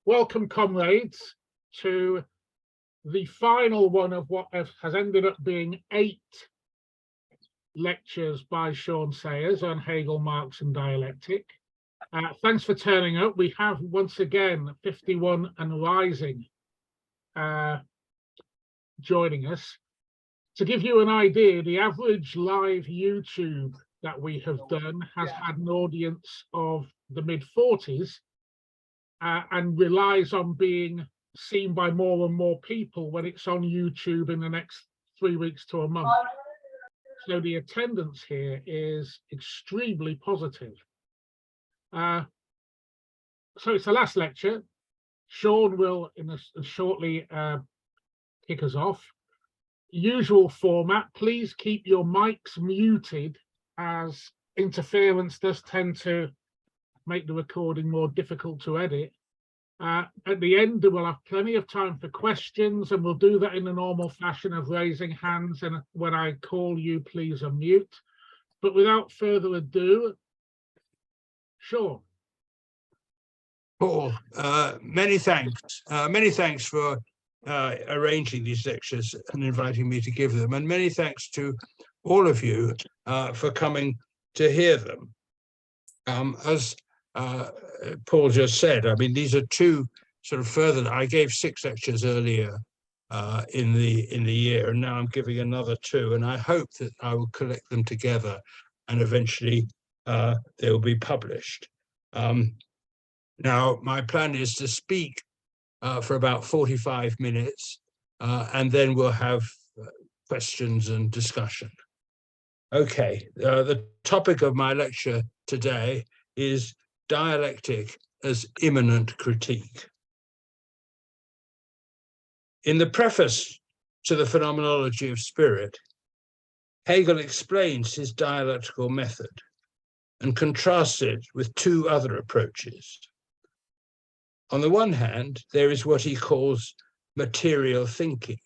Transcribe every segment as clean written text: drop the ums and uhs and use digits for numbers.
Welcome, comrades, to the final one of what has ended up being 8 lectures by Sean Sayers on Hegel, Marx and Dialectic. Thanks for turning up. We have once again 51 and rising joining us. To give you an idea, the average live YouTube that we have done has had an audience of the mid-40s. And relies on being seen by more and more people when it's on YouTube in the next 3 weeks to a month. So the attendance here is extremely positive. So it's the last lecture. Sean will shortly kick us off. Usual format, please keep your mics muted, as interference does tend to make the recording more difficult to edit. At the end, we'll have plenty of time for questions, and we'll do that in the normal fashion of raising hands, and when I call you, please unmute. But without further ado, Sean. Paul, many thanks. Many thanks for arranging these lectures and inviting me to give them, and many thanks to all of you for coming to hear them. As Paul just said, I mean, these are 2 sort of further. I gave 6 lectures earlier in the year, and now I'm giving another 2, and I hope that I will collect them together and eventually they will be published. Now, my plan is to speak for about 45 minutes, and then we'll have questions and discussion. Okay, the topic of my lecture today is dialectic as immanent critique. In the preface to the Phenomenology of Spirit, Hegel explains his dialectical method and contrasts it with 2 other approaches. On the one hand, there is what he calls material thinking,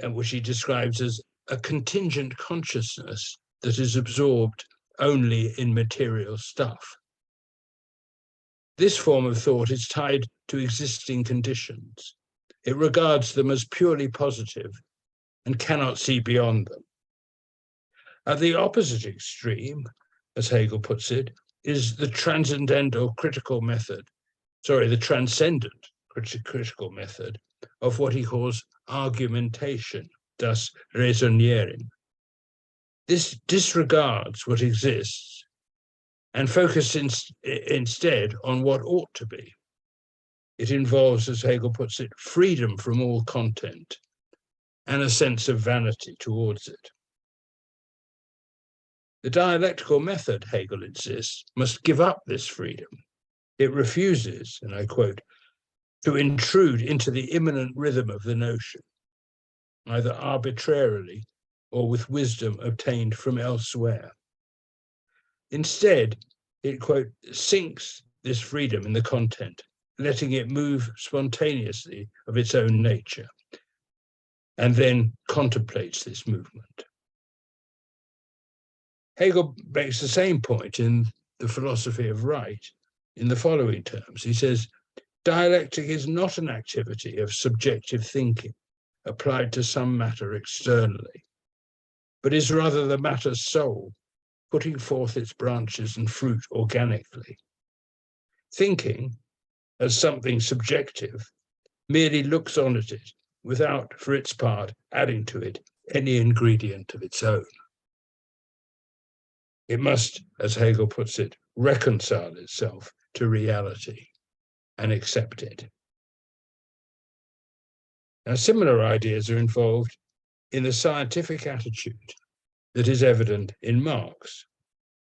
which he describes as a contingent consciousness that is absorbed only in material stuff. This form of thought is tied to existing conditions. It regards them as purely positive and cannot see beyond them. At the opposite extreme, as Hegel puts it, is the transcendental critical method, the transcendent critical method of what he calls argumentation, das Raisonieren. This disregards what exists and focuses instead on what ought to be. It involves, as Hegel puts it, freedom from all content and a sense of vanity towards it. The dialectical method, Hegel insists, must give up this freedom. It refuses, and I quote, to intrude into the immanent rhythm of the notion, either arbitrarily or with wisdom obtained from elsewhere. Instead, it, quote, sinks this freedom in the content, letting it move spontaneously of its own nature, and then contemplates this movement. Hegel makes the same point in The Philosophy of Right in the following terms. He says, dialectic is not an activity of subjective thinking applied to some matter externally, but is rather the matter's soul, putting forth its branches and fruit organically. Thinking, as something subjective, merely looks on at it without, for its part, adding to it any ingredient of its own. It must, as Hegel puts it, reconcile itself to reality and accept it. Now, similar ideas are involved in the scientific attitude that is evident in Marx.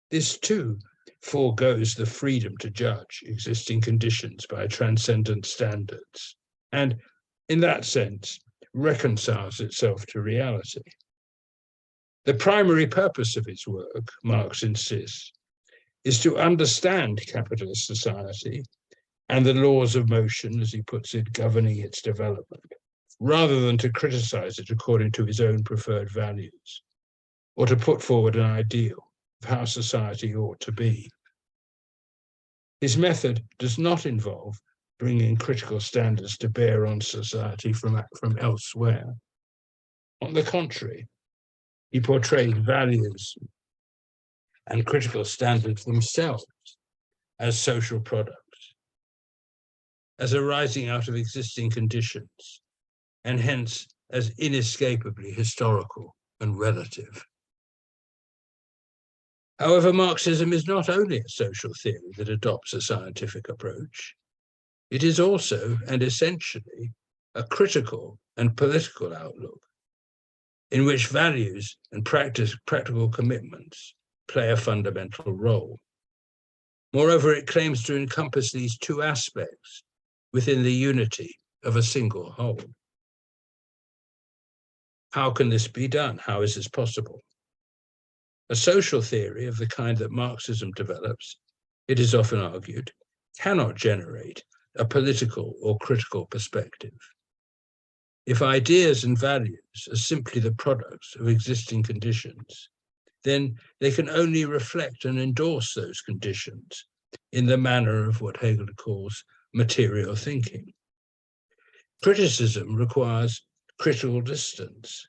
This too foregoes the freedom to judge existing conditions by transcendent standards, and in that sense, reconciles itself to reality. The primary purpose of his work, Marx insists, is to understand capitalist society and the laws of motion, as he puts it, governing its development, rather than to criticize it according to his own preferred values, or to put forward an ideal of how society ought to be. His method does not involve bringing critical standards to bear on society from elsewhere. On the contrary, he portrays values and critical standards themselves as social products, as arising out of existing conditions, and hence as inescapably historical and relative. However, Marxism is not only a social theory that adopts a scientific approach, it is also and essentially a critical and political outlook in which values and practical commitments play a fundamental role. Moreover, it claims to encompass these two aspects within the unity of a single whole. How can this be done? How is this possible? A social theory of the kind that Marxism develops, it is often argued, cannot generate a political or critical perspective. If ideas and values are simply the products of existing conditions, then they can only reflect and endorse those conditions in the manner of what Hegel calls material thinking. Criticism requires critical distance.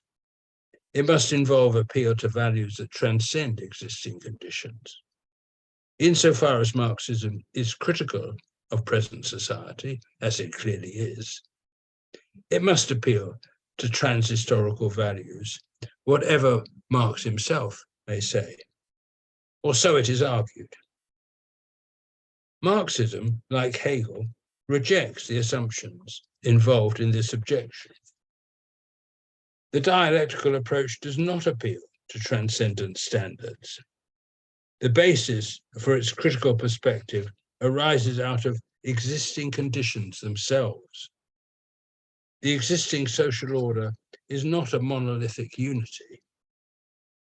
It must involve appeal to values that transcend existing conditions. Insofar as Marxism is critical of present society, as it clearly is, it must appeal to transhistorical values, whatever Marx himself may say, or so it is argued. Marxism, like Hegel, rejects the assumptions involved in this objection. The dialectical approach does not appeal to transcendent standards. The basis for its critical perspective arises out of existing conditions themselves. The existing social order is not a monolithic unity.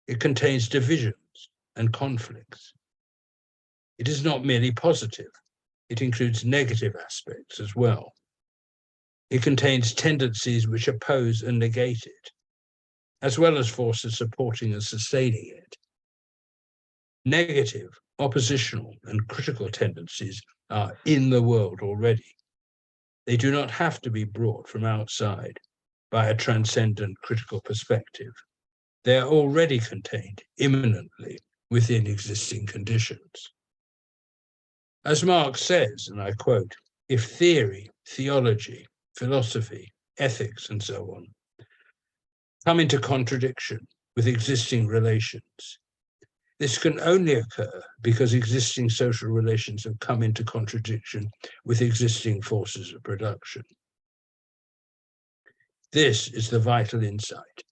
It contains divisions and conflicts. It is not merely positive. It includes negative aspects as well. It contains tendencies which oppose and negate it, as well as forces supporting and sustaining it. Negative, oppositional, and critical tendencies are in the world already. They do not have to be brought from outside by a transcendent critical perspective. They are already contained immanently within existing conditions. As Marx says, and I quote, "If theory, theology, philosophy, ethics, and so on come into contradiction with existing relations, this can only occur because existing social relations have come into contradiction with existing forces of production." This is the vital insight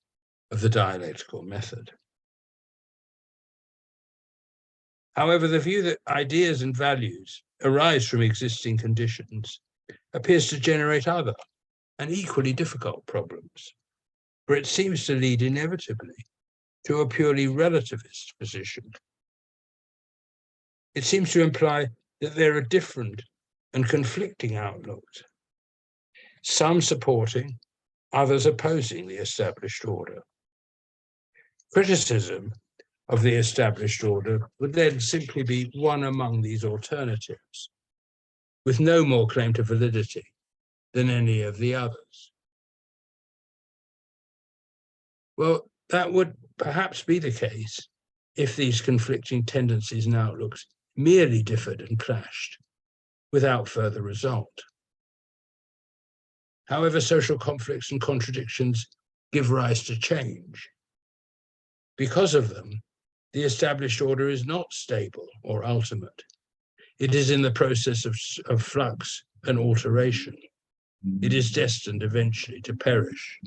of the dialectical method. However, the view that ideas and values arise from existing conditions appears to generate other and equally difficult problems, for it seems to lead inevitably to a purely relativist position. It seems to imply that there are different and conflicting outlooks, some supporting, others opposing the established order. Criticism of the established order would then simply be one among these alternatives, with no more claim to validity than any of the others. Well, that would perhaps be the case if these conflicting tendencies and outlooks merely differed and clashed without further result. However, social conflicts and contradictions give rise to change. Because of them, the established order is not stable or ultimate. It is in the process of flux and alteration. It is destined eventually to perish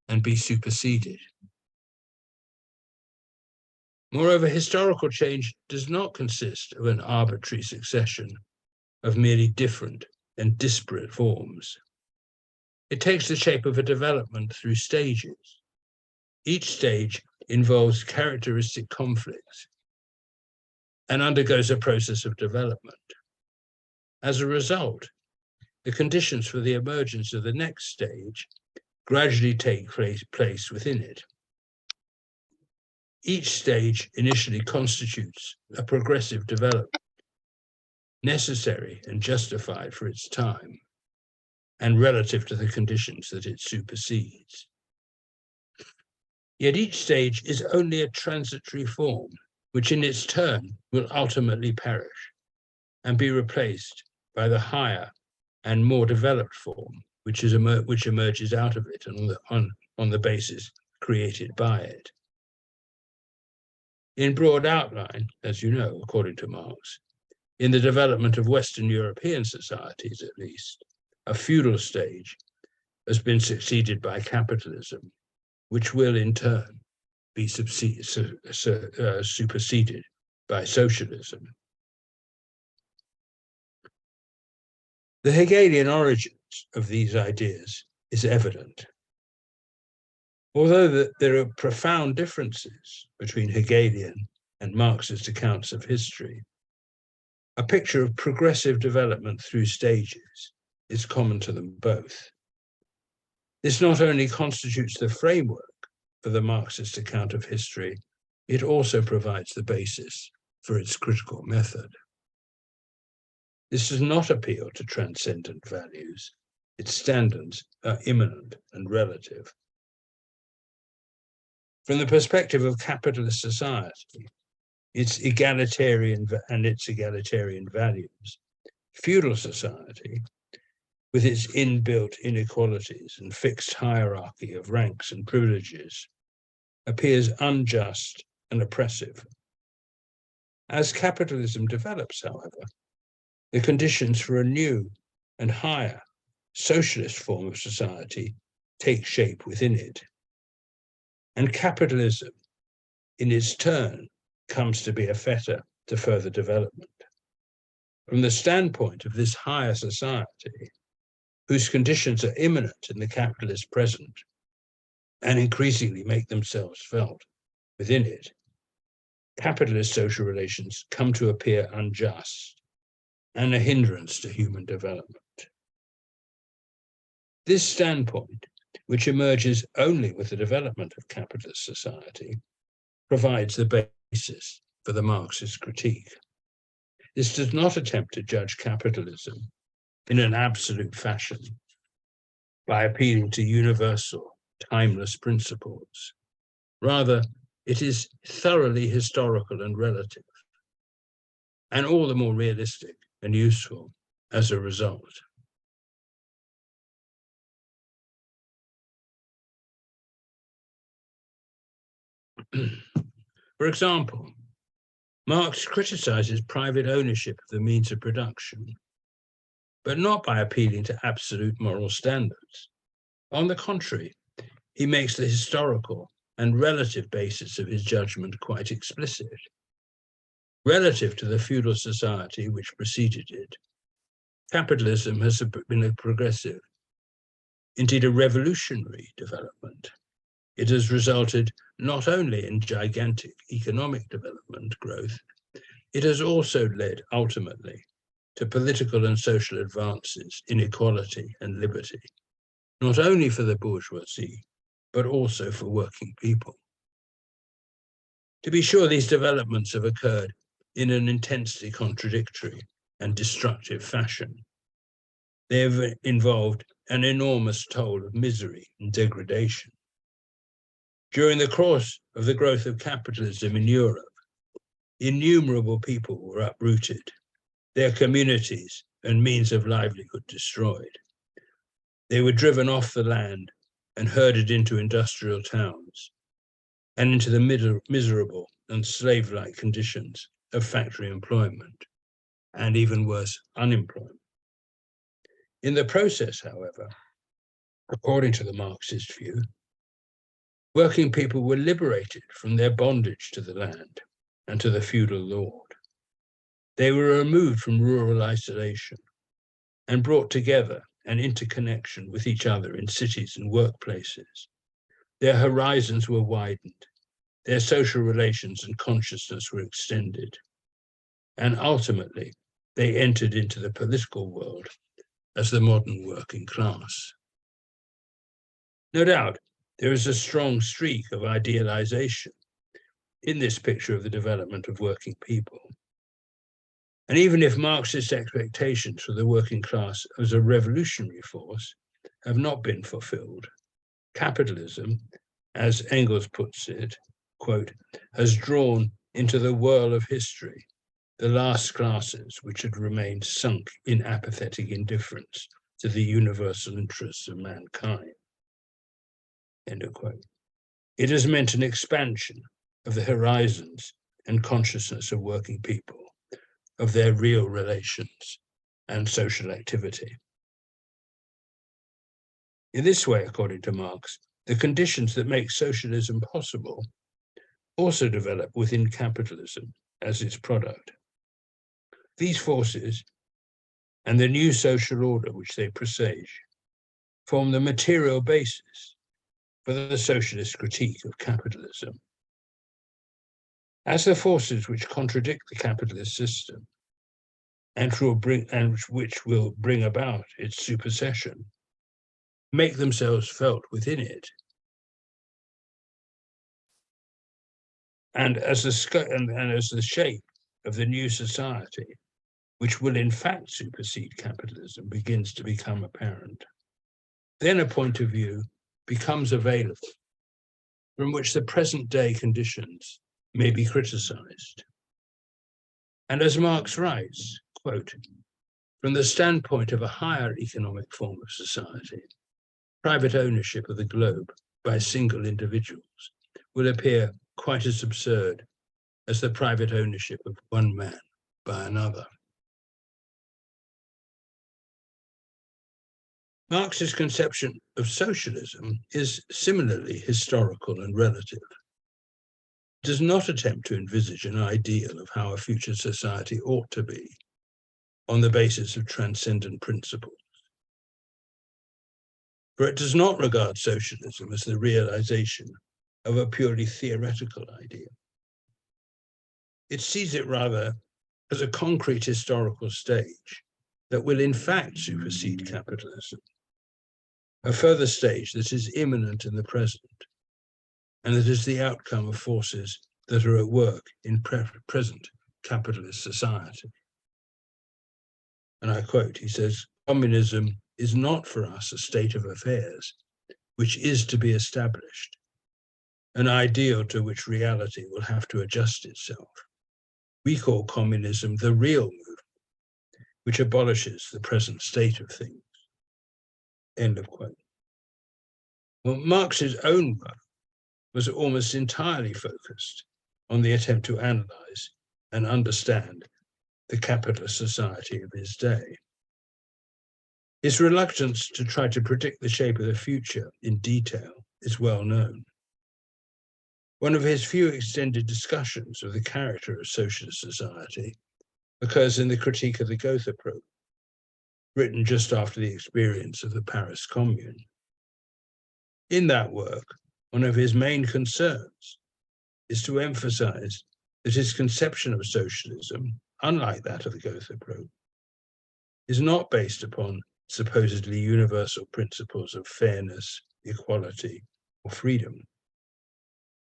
and be superseded. Moreover, historical change does not consist of an arbitrary succession of merely different and disparate forms. It takes the shape of a development through stages. Each stage involves characteristic conflicts and undergoes a process of development. As a result, the conditions for the emergence of the next stage gradually take place within it. Each stage initially constitutes a progressive development. necessary and justified for its time, and relative to the conditions that it supersedes. Yet each stage is only a transitory form, which in its turn will ultimately perish and be replaced by the higher and more developed form, which emerges out of it on the basis created by it. In broad outline, as you know, according to Marx, in the development of Western European societies at least, a feudal stage has been succeeded by capitalism, which will in turn be superseded by socialism. The Hegelian origins of these ideas is evident. Although there are profound differences between Hegelian and Marxist accounts of history, a picture of progressive development through stages is common to them both. This not only constitutes the framework for the Marxist account of history, it also provides the basis for its critical method. This does not appeal to transcendent values. Its standards are immanent and relative. From the perspective of capitalist society, its egalitarian values, feudal society, with its inbuilt inequalities and fixed hierarchy of ranks and privileges, appears unjust and oppressive. As capitalism develops, however, the conditions for a new and higher socialist form of society take shape within it. And capitalism, in its turn, comes to be a fetter to further development. From the standpoint of this higher society, whose conditions are immanent in the capitalist present and increasingly make themselves felt within it, capitalist social relations come to appear unjust and a hindrance to human development. This standpoint, which emerges only with the development of capitalist society, provides the basis for the Marxist critique. This does not attempt to judge capitalism in an absolute fashion by appealing to universal, timeless principles. Rather, it is thoroughly historical and relative, and all the more realistic and useful as a result. For example, Marx criticizes private ownership of the means of production, but not by appealing to absolute moral standards. On the contrary, he makes the historical and relative basis of his judgment quite explicit. Relative to the feudal society which preceded it, capitalism has been a progressive, indeed a revolutionary development. It has resulted not only in gigantic economic development growth, it has also led ultimately to political and social advances in equality and liberty, not only for the bourgeoisie, but also for working people. To be sure, these developments have occurred in an intensely contradictory and destructive fashion. They have involved an enormous toll of misery and degradation. During the course of the growth of capitalism in Europe, innumerable people were uprooted, their communities and means of livelihood destroyed. They were driven off the land and herded into industrial towns and into the miserable and slave-like conditions of factory employment, and even worse, unemployment. In the process, however, according to the Marxist view, working people were liberated from their bondage to the land and to the feudal lord. They were removed from rural isolation and brought together and interconnection with each other in cities and workplaces. Their horizons were widened, their social relations and consciousness were extended, and ultimately they entered into the political world as the modern working class. No doubt, there is a strong streak of idealization in this picture of the development of working people. And even if Marxist expectations for the working class as a revolutionary force have not been fulfilled, capitalism, as Engels puts it, quote, has drawn into the whirl of history the last classes which had remained sunk in apathetic indifference to the universal interests of mankind. End of quote. It has meant an expansion of the horizons and consciousness of working people, of their real relations and social activity. In this way, according to Marx, the conditions that make socialism possible also develop within capitalism as its product. These forces and the new social order which they presage form the material basis for the socialist critique of capitalism. As the forces which contradict the capitalist system and which will bring about its supersession make themselves felt within it, and as the shape of the new society, which will in fact supersede capitalism, begins to become apparent, then a point of view becomes available from which the present day conditions may be criticized. And as Marx writes, quote, from the standpoint of a higher economic form of society, private ownership of the globe by single individuals will appear quite as absurd as the private ownership of one man by another. Marx's conception of socialism is similarly historical and relative. It does not attempt to envisage an ideal of how a future society ought to be on the basis of transcendent principles. For it does not regard socialism as the realization of a purely theoretical idea. It sees it rather as a concrete historical stage that will in fact supersede capitalism, a further stage that is immanent in the present, and that is the outcome of forces that are at work in present capitalist society. And I quote, he says, communism is not for us a state of affairs which is to be established, an ideal to which reality will have to adjust itself. We call communism the real movement, which abolishes the present state of things. End of quote. Well, Marx's own work was almost entirely focused on the attempt to analyze and understand the capitalist society of his day. His reluctance to try to predict the shape of the future in detail is well known. One of his few extended discussions of the character of socialist society occurs in the Critique of the Gotha Probe, written just after the experience of the Paris Commune. In that work, one of his main concerns is to emphasize that his conception of socialism, unlike that of the Gotha Probe, is not based upon supposedly universal principles of fairness, equality, or freedom.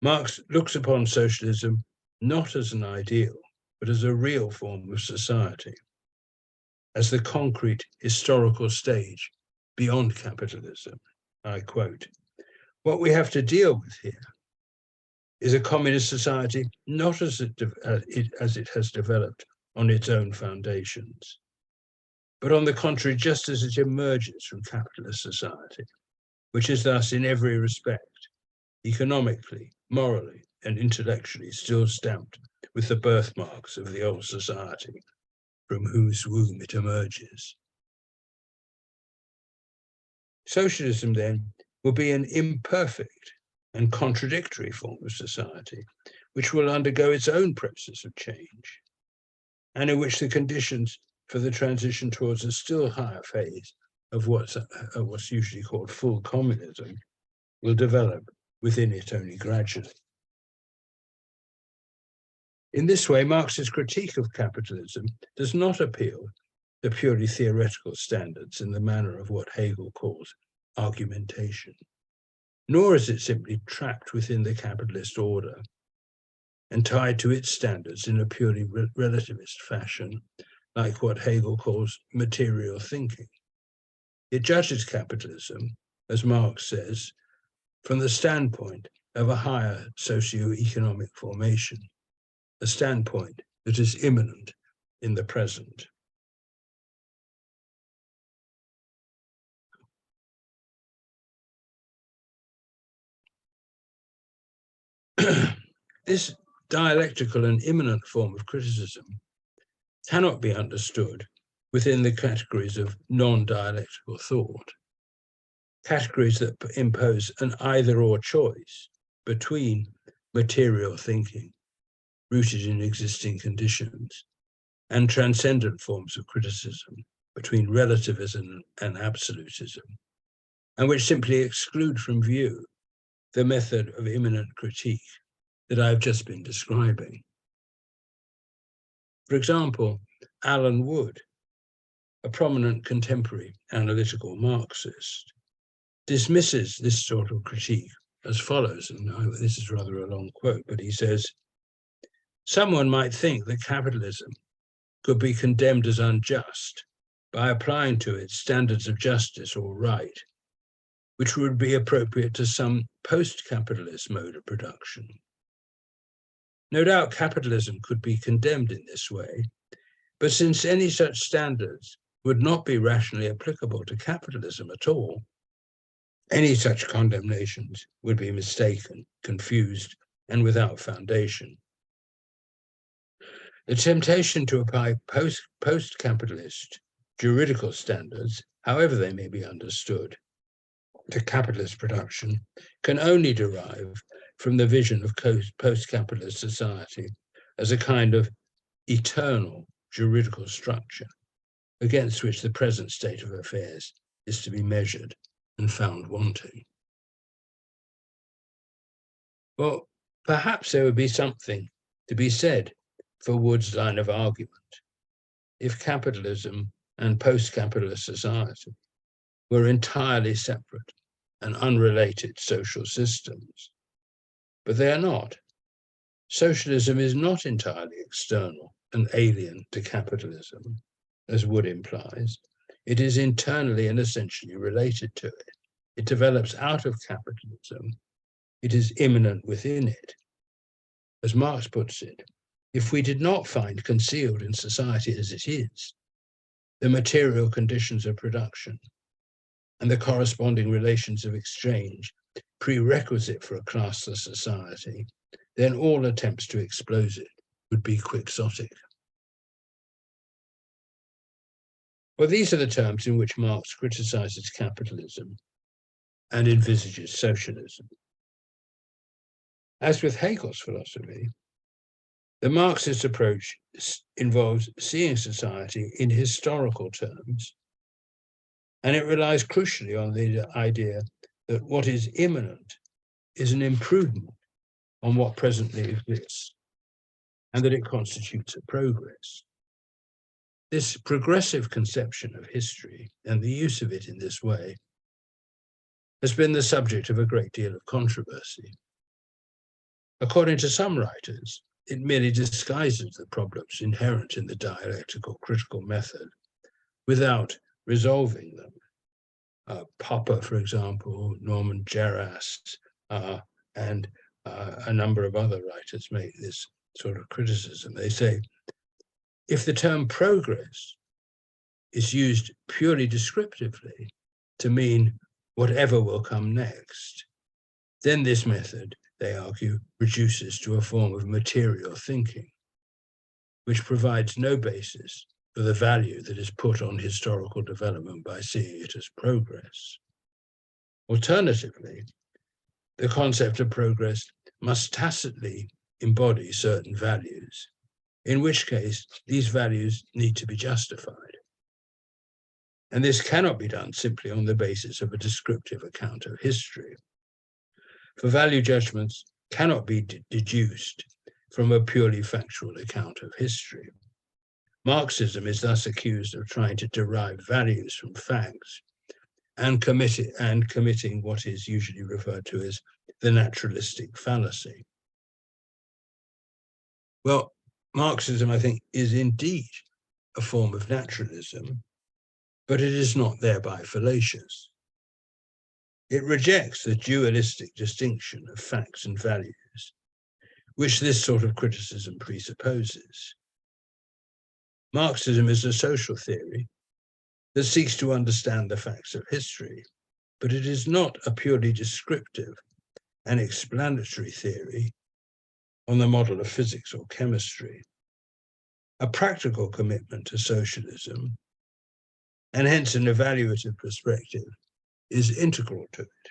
Marx looks upon socialism not as an ideal, but as a real form of society, as the concrete historical stage beyond capitalism. I quote, what we have to deal with here is a communist society not as it has developed on its own foundations, but on the contrary, just as it emerges from capitalist society, which is thus in every respect, economically, morally, and intellectually still stamped with the birthmarks of the old society from whose womb it emerges. Socialism, then, will be an imperfect and contradictory form of society, which will undergo its own process of change, and in which the conditions for the transition towards a still higher phase of what's usually called full communism will develop within it only gradually. In this way, Marx's critique of capitalism does not appeal to purely theoretical standards in the manner of what Hegel calls argumentation, nor is it simply trapped within the capitalist order and tied to its standards in a purely relativist fashion, like what Hegel calls material thinking. It judges capitalism, as Marx says, from the standpoint of a higher socio-economic formation, a standpoint that is immanent in the present. This dialectical and immanent form of criticism cannot be understood within the categories of non-dialectical thought, categories that impose an either-or choice between material thinking, rooted in existing conditions, and transcendent forms of criticism, between relativism and absolutism, and which simply exclude from view the method of immanent critique that I've just been describing. For example, Alan Wood, a prominent contemporary analytical Marxist, dismisses this sort of critique as follows, and this is rather a long quote, but he says, "Someone might think that capitalism could be condemned as unjust by applying to it standards of justice or right, which would be appropriate to some post-capitalist mode of production. No doubt capitalism could be condemned in this way, but since any such standards would not be rationally applicable to capitalism at all, any such condemnations would be mistaken, confused, and without foundation. The temptation to apply post-capitalist juridical standards, however they may be understood, to capitalist production can only derive from the vision of post-capitalist society as a kind of eternal juridical structure against which the present state of affairs is to be measured and found wanting." Well, perhaps there would be something to be said for Wood's line of argument if capitalism and post-capitalist society were entirely separate and unrelated social systems. But they are not. Socialism is not entirely external and alien to capitalism, as Wood implies. It is internally and essentially related to it. It develops out of capitalism. It is immanent within it. As Marx puts it, if we did not find concealed in society as it is the material conditions of production and the corresponding relations of exchange prerequisite for a classless society, then all attempts to expose it would be quixotic. Well, these are the terms in which Marx criticizes capitalism and envisages socialism. As with Hegel's philosophy, the Marxist approach involves seeing society in historical terms, and it relies crucially on the idea that what is immanent is an improvement on what presently exists, and that it constitutes a progress. This progressive conception of history and the use of it in this way has been the subject of a great deal of controversy. According to some writers, it merely disguises the problems inherent in the dialectical critical method without resolving them. Popper, for example, Norman Jarras, and a number of other writers make this sort of criticism. They say, if the term progress is used purely descriptively to mean whatever will come next, then this method, they argue, reduces to a form of material thinking, which provides no basis for the value that is put on historical development by seeing it as progress. Alternatively, the concept of progress must tacitly embody certain values, in which case these values need to be justified. And this cannot be done simply on the basis of a descriptive account of history. For value judgments cannot be deduced from a purely factual account of history. Marxism is thus accused of trying to derive values from facts and committing what is usually referred to as the naturalistic fallacy. Well, Marxism, I think, is indeed a form of naturalism, but it is not thereby fallacious. It rejects the dualistic distinction of facts and values, which this sort of criticism presupposes. Marxism is a social theory that seeks to understand the facts of history, but it is not a purely descriptive and explanatory theory on the model of physics or chemistry. A practical commitment to socialism, and hence an evaluative perspective, is integral to it.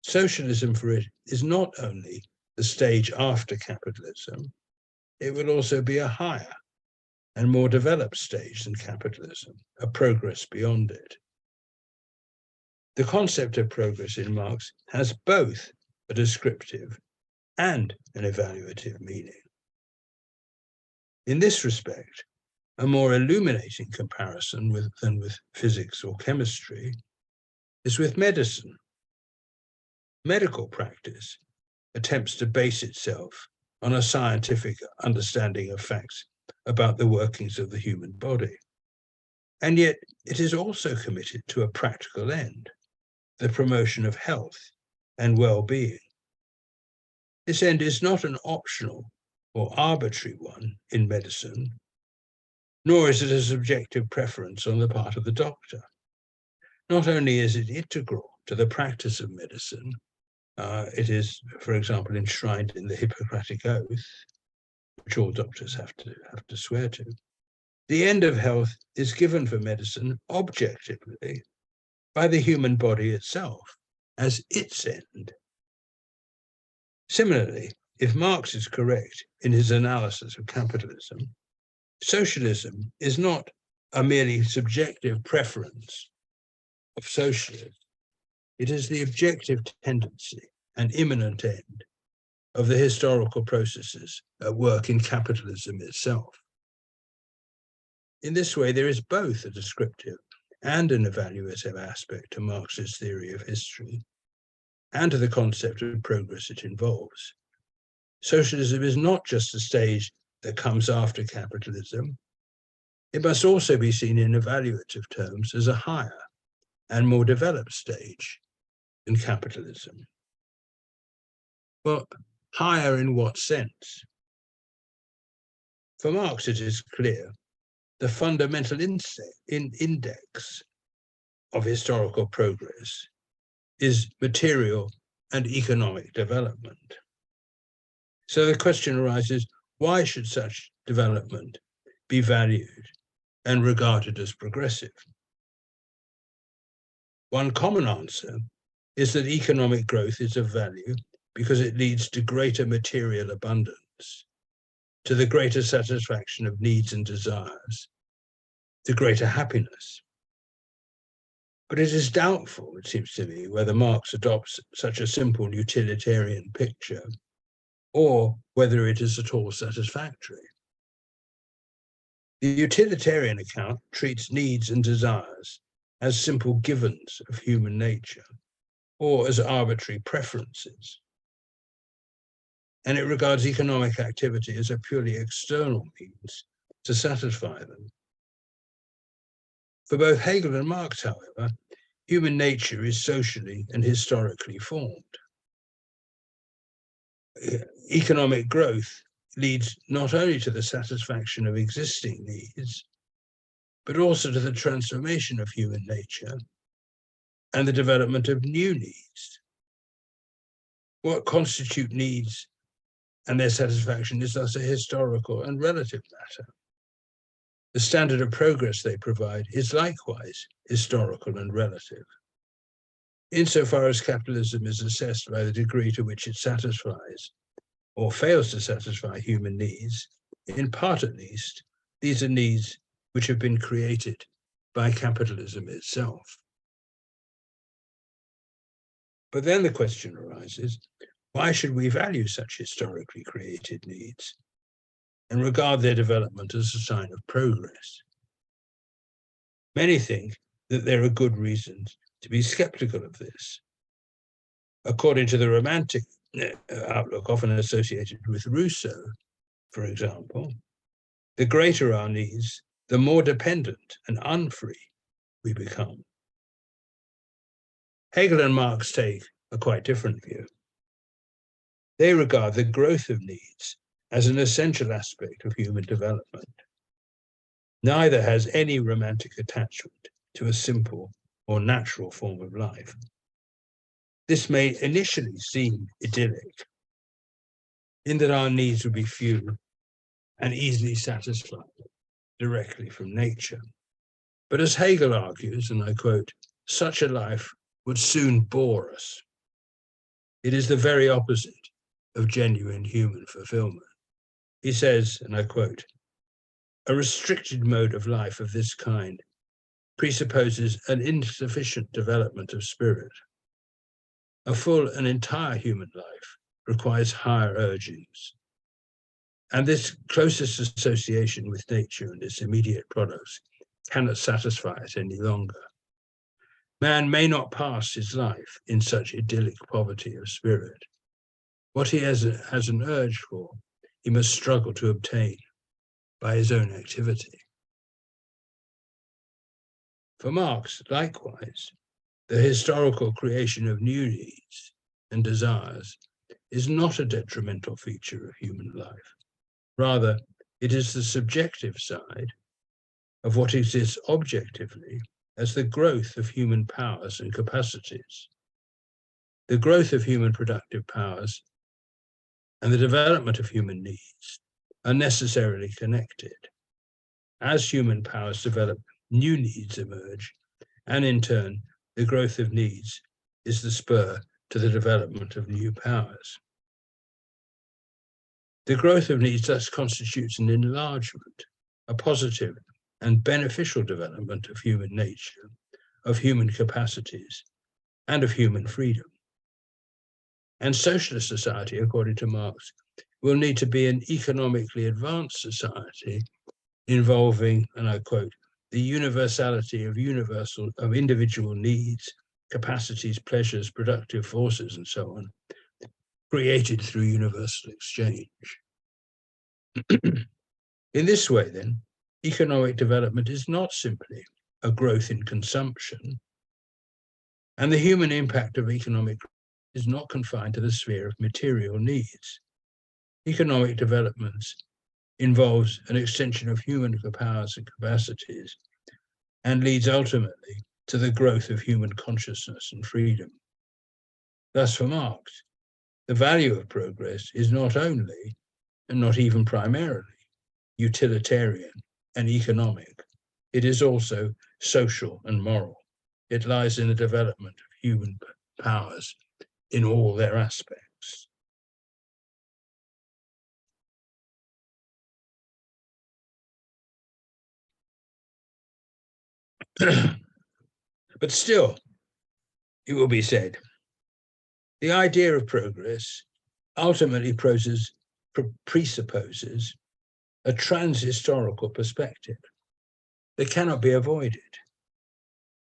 Socialism for it is not only the stage after capitalism, it will also be a higher and more developed stage than capitalism, a progress beyond it. The concept of progress in Marx has both a descriptive and an evaluative meaning. In this respect, a more illuminating comparison than with physics or chemistry is with medicine. Medical practice attempts to base itself on a scientific understanding of facts about the workings of the human body. And yet it is also committed to a practical end, the promotion of health and well-being. This end is not an optional or arbitrary one in medicine, nor is it a subjective preference on the part of the doctor. Not only is it integral to the practice of medicine, it is, for example, enshrined in the Hippocratic Oath, which all doctors have to swear to. The end of health is given for medicine objectively by the human body itself as its end. Similarly, if Marx is correct in his analysis of capitalism, socialism is not a merely subjective preference of socialists. It is the objective tendency and immanent end of the historical processes at work in capitalism itself. In this way, there is both a descriptive and an evaluative aspect to Marx's theory of history and to the concept of progress it involves. Socialism is not just a stage that comes after capitalism. It must also be seen in evaluative terms as a higher and more developed stage than capitalism. Well, higher in what sense? For Marx, it is clear the fundamental index of historical progress is material and economic development. So the question arises, why should such development be valued and regarded as progressive? One common answer is that economic growth is of value because it leads to greater material abundance, to the greater satisfaction of needs and desires, to greater happiness. But it is doubtful, it seems to me, whether Marx adopts such a simple utilitarian picture or whether it is at all satisfactory. The utilitarian account treats needs and desires as simple givens of human nature or as arbitrary preferences. And it regards economic activity as a purely external means to satisfy them. For both Hegel and Marx, however, human nature is socially and historically formed. Economic growth leads not only to the satisfaction of existing needs, but also to the transformation of human nature and the development of new needs. What constitute needs and their satisfaction is thus a historical and relative matter. The standard of progress they provide is likewise historical and relative. Insofar as capitalism is assessed by the degree to which it satisfies or fails to satisfy human needs, in part at least, these are needs which have been created by capitalism itself. But then the question arises, why should we value such historically created needs and regard their development as a sign of progress? Many think that there are good reasons to be skeptical of this. According to the romantic outlook often associated with Rousseau, for example, the greater our needs, the more dependent and unfree we become. Hegel and Marx take a quite different view. They regard the growth of needs as an essential aspect of human development. Neither has any romantic attachment to a simple or natural form of life. This may initially seem idyllic, in that our needs would be few and easily satisfied directly from nature. But as Hegel argues, and I quote, such a life would soon bore us. It is the very opposite of genuine human fulfillment. He says, and I quote, a restricted mode of life of this kind presupposes an insufficient development of spirit. A full and entire human life requires higher urgings. And this closest association with nature and its immediate products cannot satisfy it any longer. Man may not pass his life in such idyllic poverty of spirit. What he has an urge for, he must struggle to obtain by his own activity. For Marx, likewise, the historical creation of new needs and desires is not a detrimental feature of human life. Rather, it is the subjective side of what exists objectively as the growth of human powers and capacities. The growth of human productive powers and the development of human needs are necessarily connected. As human powers develop, new needs emerge, and in turn, the growth of needs is the spur to the development of new powers. The growth of needs thus constitutes an enlargement, a positive and beneficial development of human nature, of human capacities, and of human freedom. And socialist society, according to Marx, will need to be an economically advanced society involving, and I quote, the universality of individual needs, capacities, pleasures, productive forces, and so on, created through universal exchange. In this way, then, economic development is not simply a growth in consumption, and the human impact of economic growth is not confined to the sphere of material needs. Economic development involves an extension of human powers and capacities and leads ultimately to the growth of human consciousness and freedom. Thus, for Marx, the value of progress is not only, and not even primarily, utilitarian and economic. It is also social and moral. It lies in the development of human powers in all their aspects. But still, it will be said, the idea of progress ultimately presupposes a trans-historical perspective that cannot be avoided,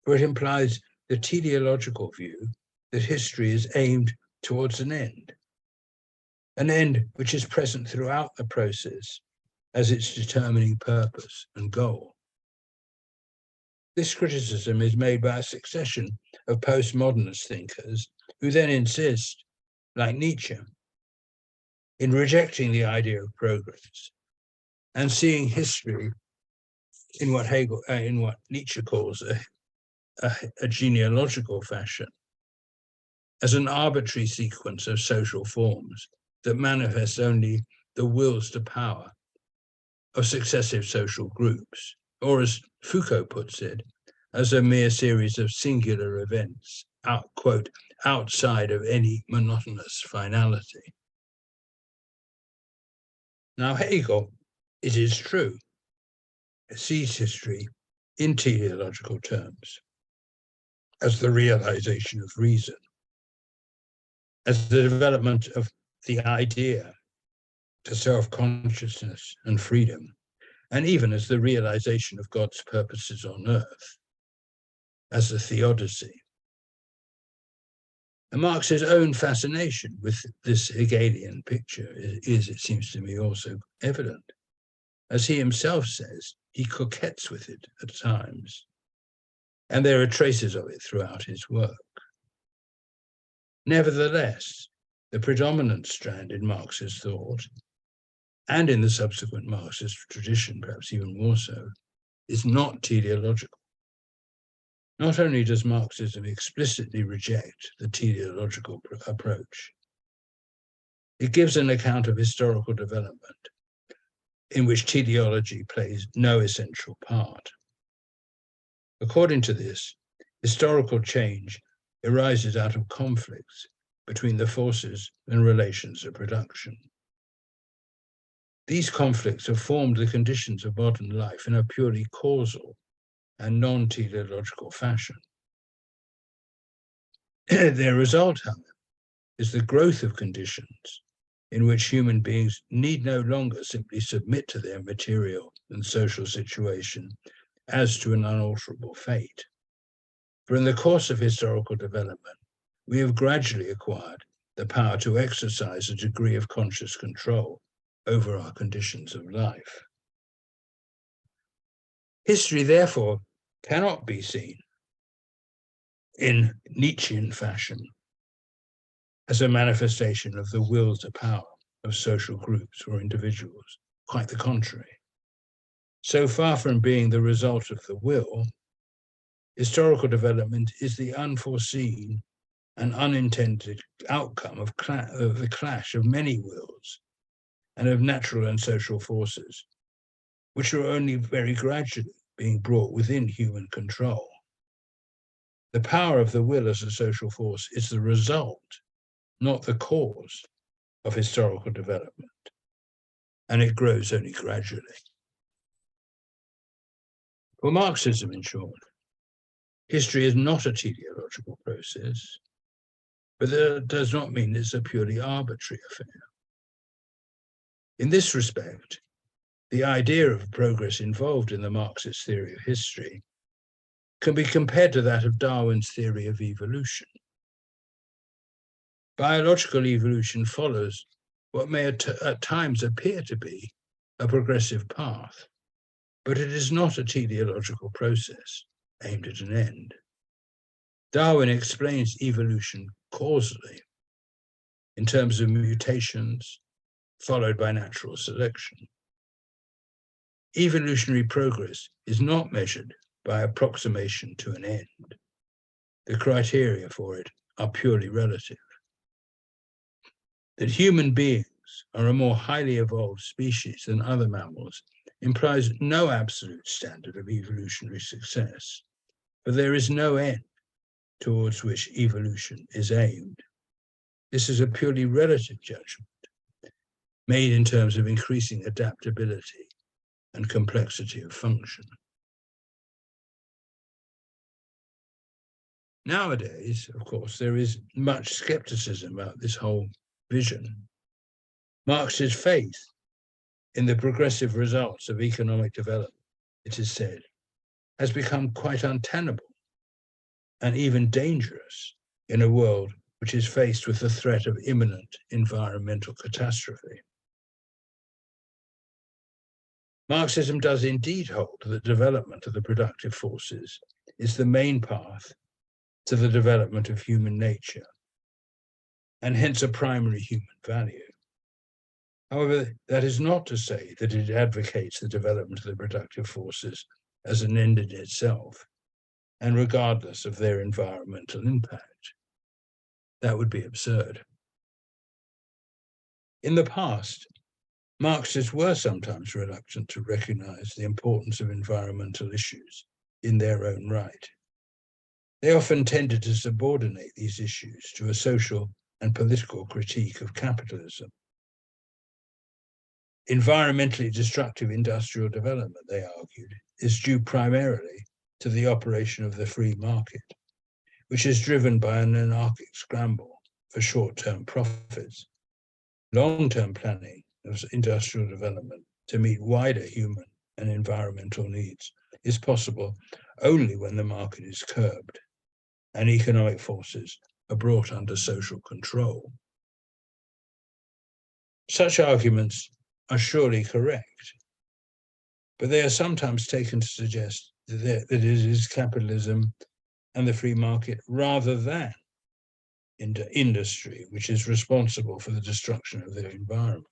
for it implies the teleological view that history is aimed towards an end which is present throughout the process as its determining purpose and goal. This criticism is made by a succession of postmodernist thinkers who then insist, like Nietzsche, in rejecting the idea of progress and seeing history in what Nietzsche calls a genealogical fashion, as an arbitrary sequence of social forms that manifest only the wills to power of successive social groups, or as Foucault puts it, as a mere series of singular events, outside of any monotonous finality. Now, Hegel, it is true, sees history in teleological terms, as the realization of reason, as the development of the idea to self-consciousness and freedom, and even as the realization of God's purposes on earth, as the theodicy. And Marx's own fascination with this Hegelian picture is, it seems to me, also evident. As he himself says, he coquettes with it at times, and there are traces of it throughout his work. Nevertheless, the predominant strand in Marx's thought, and in the subsequent Marxist tradition, perhaps even more so, is not teleological. Not only does Marxism explicitly reject the teleological approach, it gives an account of historical development in which teleology plays no essential part. According to this, historical change arises out of conflicts between the forces and relations of production. These conflicts have formed the conditions of modern life in a purely causal and non-teleological fashion. Their result, however, is the growth of conditions in which human beings need no longer simply submit to their material and social situation as to an unalterable fate. For in the course of historical development, we have gradually acquired the power to exercise a degree of conscious control over our conditions of life. History, therefore, cannot be seen in Nietzschean fashion as a manifestation of the will to power of social groups or individuals. Quite the contrary. So far from being the result of the will, historical development is the unforeseen and unintended outcome of the clash of many wills and of natural and social forces, which are only very gradually being brought within human control. The power of the will as a social force is the result, not the cause, of historical development, and it grows only gradually. For Marxism, in short, history is not a teleological process, but that does not mean it's a purely arbitrary affair. In this respect, the idea of progress involved in the Marxist theory of history can be compared to that of Darwin's theory of evolution. Biological evolution follows what may at times appear to be a progressive path, but it is not a teleological process aimed at an end. Darwin explains evolution causally in terms of mutations followed by natural selection. Evolutionary progress is not measured by approximation to an end. The criteria for it are purely relative. That human beings are a more highly evolved species than other mammals implies no absolute standard of evolutionary success, but there is no end towards which evolution is aimed. This is a purely relative judgment made in terms of increasing adaptability and complexity of function. Nowadays, of course, there is much skepticism about this whole vision. Marx's faith in the progressive results of economic development, it is said, has become quite untenable and even dangerous in a world which is faced with the threat of imminent environmental catastrophe. Marxism does indeed hold that development of the productive forces is the main path to the development of human nature, and hence a primary human value. However, that is not to say that it advocates the development of the productive forces as an end in itself, and regardless of their environmental impact. That would be absurd. In the past, Marxists were sometimes reluctant to recognize the importance of environmental issues in their own right. They often tended to subordinate these issues to a social and political critique of capitalism. Environmentally destructive industrial development, they argued, is due primarily to the operation of the free market, which is driven by an anarchic scramble for short-term profits. Long-term planning of industrial development to meet wider human and environmental needs is possible only when the market is curbed and economic forces are brought under social control. Such arguments are surely correct, but they are sometimes taken to suggest that it is capitalism and the free market rather than industry which is responsible for the destruction of the environment.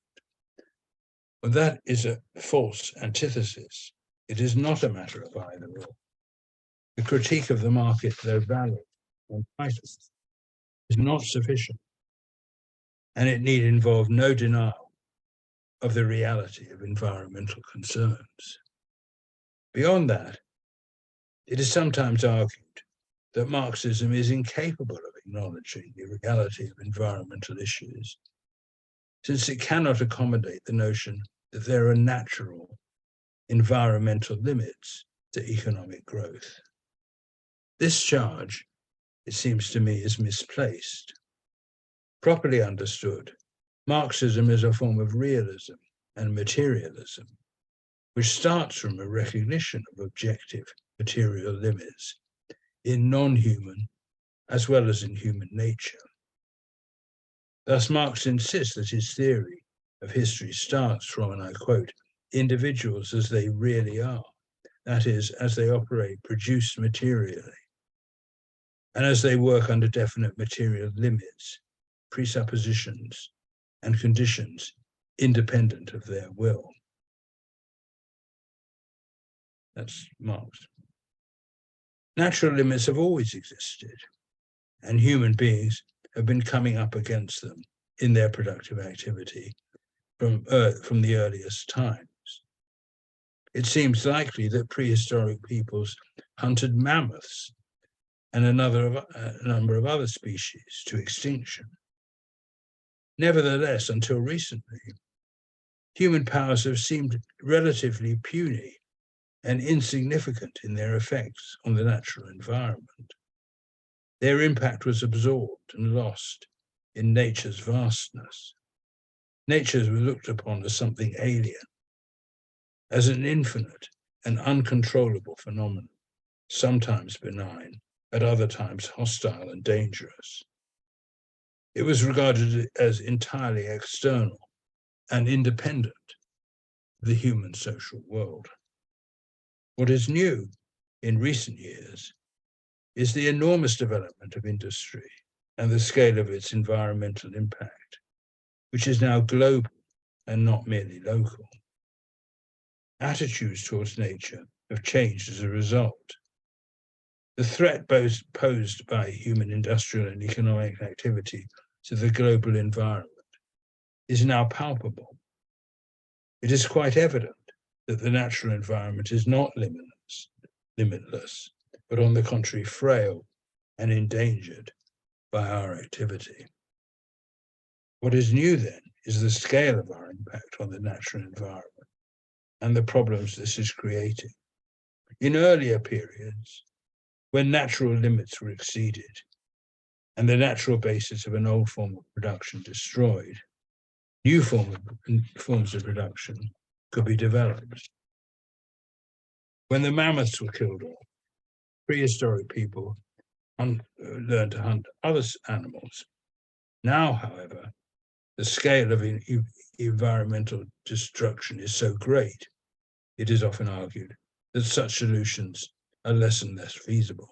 But that is a false antithesis. It is not a matter of either or. The critique of the market, though valid and vital, is not sufficient, and it need involve no denial of the reality of environmental concerns. Beyond that, it is sometimes argued that Marxism is incapable of acknowledging the reality of environmental issues, since it cannot accommodate the notion that there are natural environmental limits to economic growth. This charge, it seems to me, is misplaced. Properly understood, Marxism is a form of realism and materialism, which starts from a recognition of objective material limits in non-human as well as in human nature. Thus, Marx insists that his theory of history starts from, and I quote, individuals as they really are, that is, as they operate produced materially, and as they work under definite material limits, presuppositions, and conditions independent of their will. That's Marx. Natural limits have always existed, and human beings have been coming up against them in their productive activity from the earliest times. It seems likely that prehistoric peoples hunted mammoths and a number of other species to extinction. Nevertheless, until recently, human powers have seemed relatively puny and insignificant in their effects on the natural environment. Their impact was absorbed and lost in nature's vastness. Nature was looked upon as something alien, as an infinite and uncontrollable phenomenon, sometimes benign, at other times hostile and dangerous. It was regarded as entirely external and independent of the human social world. What is new in recent years is the enormous development of industry and the scale of its environmental impact, which is now global and not merely local. Attitudes towards nature have changed as a result. The threat posed by human industrial and economic activity to the global environment is now palpable. It is quite evident that the natural environment is not limitless, but on the contrary, frail and endangered by our activity. What is new then is the scale of our impact on the natural environment and the problems this is creating. In earlier periods, when natural limits were exceeded and the natural basis of an old form of production destroyed, new forms of production could be developed. When the mammoths were killed off, prehistoric people learned to hunt other animals. Now, however, the scale of environmental destruction is so great, it is often argued, that such solutions are less and less feasible.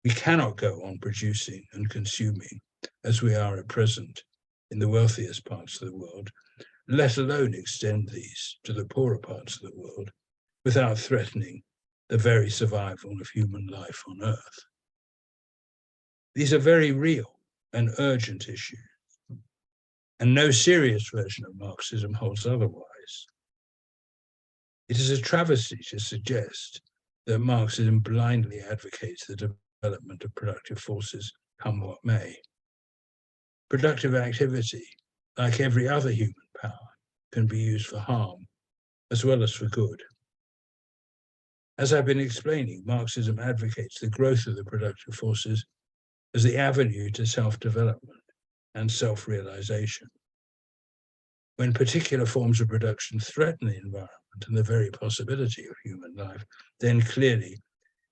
We cannot go on producing and consuming as we are at present in the wealthiest parts of the world, let alone extend these to the poorer parts of the world without threatening the very survival of human life on Earth. These are very real and urgent issues, and no serious version of Marxism holds otherwise. It is a travesty to suggest that Marxism blindly advocates the development of productive forces, come what may. Productive activity, like every other human power, can be used for harm as well as for good. As I've been explaining, Marxism advocates the growth of the productive forces as the avenue to self-development and self-realization. When particular forms of production threaten the environment and the very possibility of human life, then clearly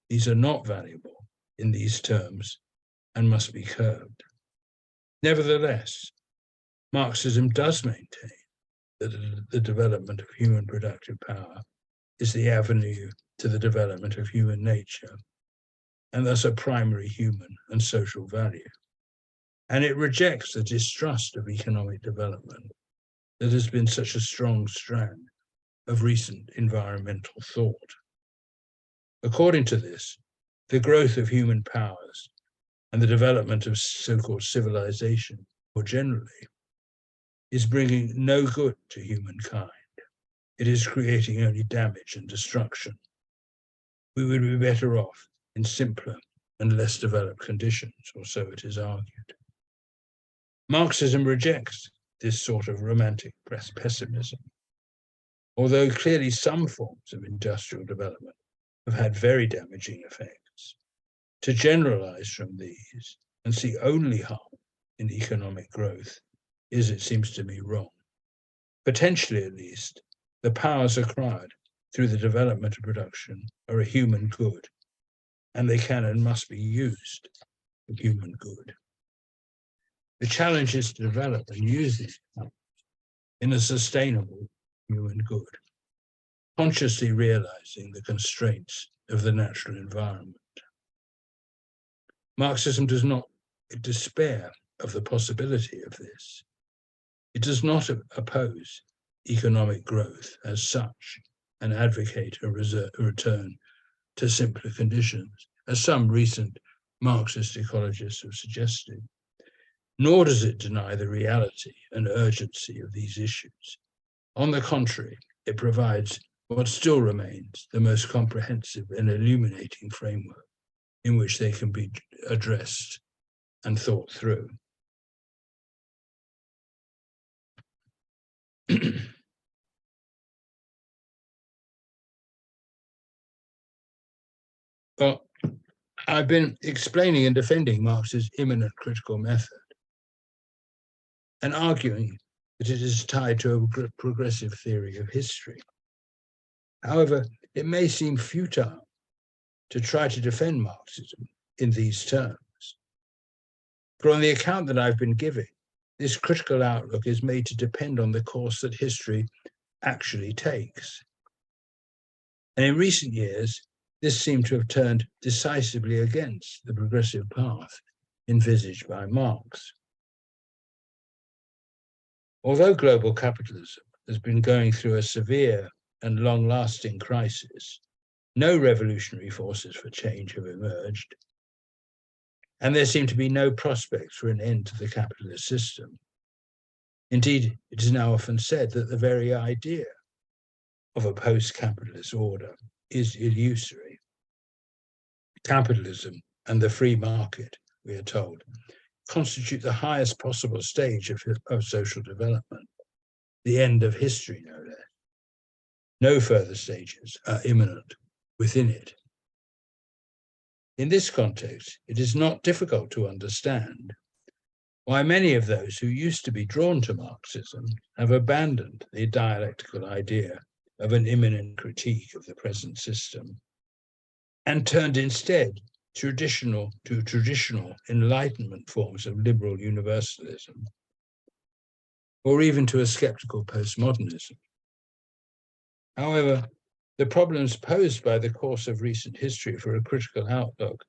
these are not valuable in these terms and must be curbed. Nevertheless, Marxism does maintain that the development of human productive power is the avenue to the development of human nature, and thus a primary human and social value. And it rejects the distrust of economic development that has been such a strong strand of recent environmental thought. According to this, the growth of human powers and the development of so-called civilization more generally is bringing no good to humankind. It is creating only damage and destruction. We would be better off in simpler and less developed conditions, or so it is argued. Marxism rejects this sort of romantic pessimism, although clearly some forms of industrial development have had very damaging effects. To generalize from these and see only harm in economic growth is, it seems to me, wrong. Potentially, at least, the powers acquired through the development of production are a human good, and they can and must be used for human good. The challenge is to develop and use these powers in a sustainable human good, consciously realizing the constraints of the natural environment. Marxism does not despair of the possibility of this. It does not oppose economic growth as such and advocate a return to simpler conditions, as some recent Marxist ecologists have suggested. Nor does it deny the reality and urgency of these issues. On the contrary, it provides what still remains the most comprehensive and illuminating framework in which they can be addressed and thought through. Well, I've been explaining and defending Marx's immanent critical method and arguing that it is tied to a progressive theory of history. However, it may seem futile to try to defend Marxism in these terms. For on the account that I've been giving, this critical outlook is made to depend on the course that history actually takes. And in recent years, this seemed to have turned decisively against the progressive path envisaged by Marx. Although global capitalism has been going through a severe and long-lasting crisis, no revolutionary forces for change have emerged, and there seem to be no prospects for an end to the capitalist system. Indeed, it is now often said that the very idea of a post-capitalist order is illusory. Capitalism and the free market, we are told, constitute the highest possible stage of social development, the end of history, no less. No further stages are imminent within it. In this context, it is not difficult to understand why many of those who used to be drawn to Marxism have abandoned the dialectical idea of an immanent critique of the present system and turned instead to traditional Enlightenment forms of liberal universalism, or even to a skeptical postmodernism. However, the problems posed by the course of recent history for a critical outlook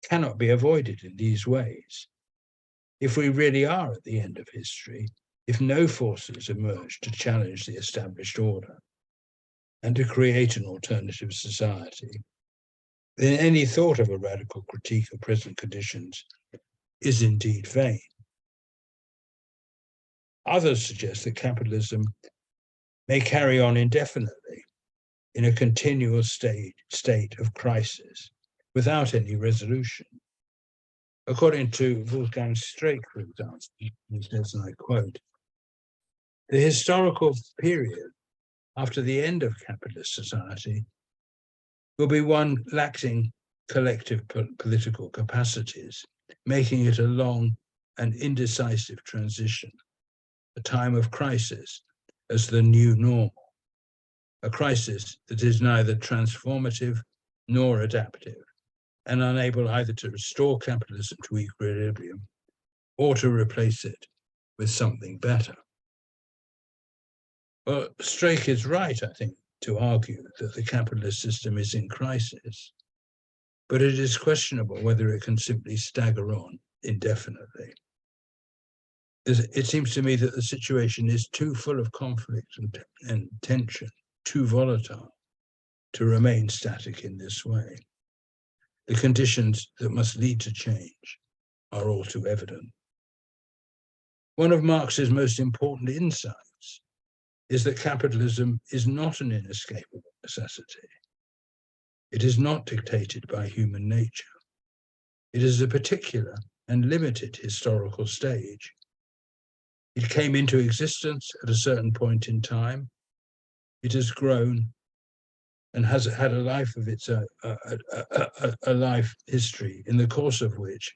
cannot be avoided in these ways. If we really are at the end of history, if no forces emerge to challenge the established order and to create an alternative society, then any thought of a radical critique of present conditions is indeed vain. Others suggest that capitalism may carry on indefinitely in a continual state of crisis without any resolution. According to Wolfgang Streeck, for example, he says, and I quote, "The historical period after the end of capitalist society will be one lacking collective political capacities, making it a long and indecisive transition, a time of crisis as the new normal, a crisis that is neither transformative nor adaptive, and unable either to restore capitalism to equilibrium or to replace it with something better. Well, Strake is right, I think, to argue that the capitalist system is in crisis, but it is questionable whether it can simply stagger on indefinitely. It seems to me that the situation is too full of conflict and tension, too volatile to remain static in this way. The conditions that must lead to change are all too evident. One of Marx's most important insights is that capitalism is not an inescapable necessity. It is not dictated by human nature. It is a particular and limited historical stage. It came into existence at a certain point in time. It has grown and has had a life of its a life history in the course of which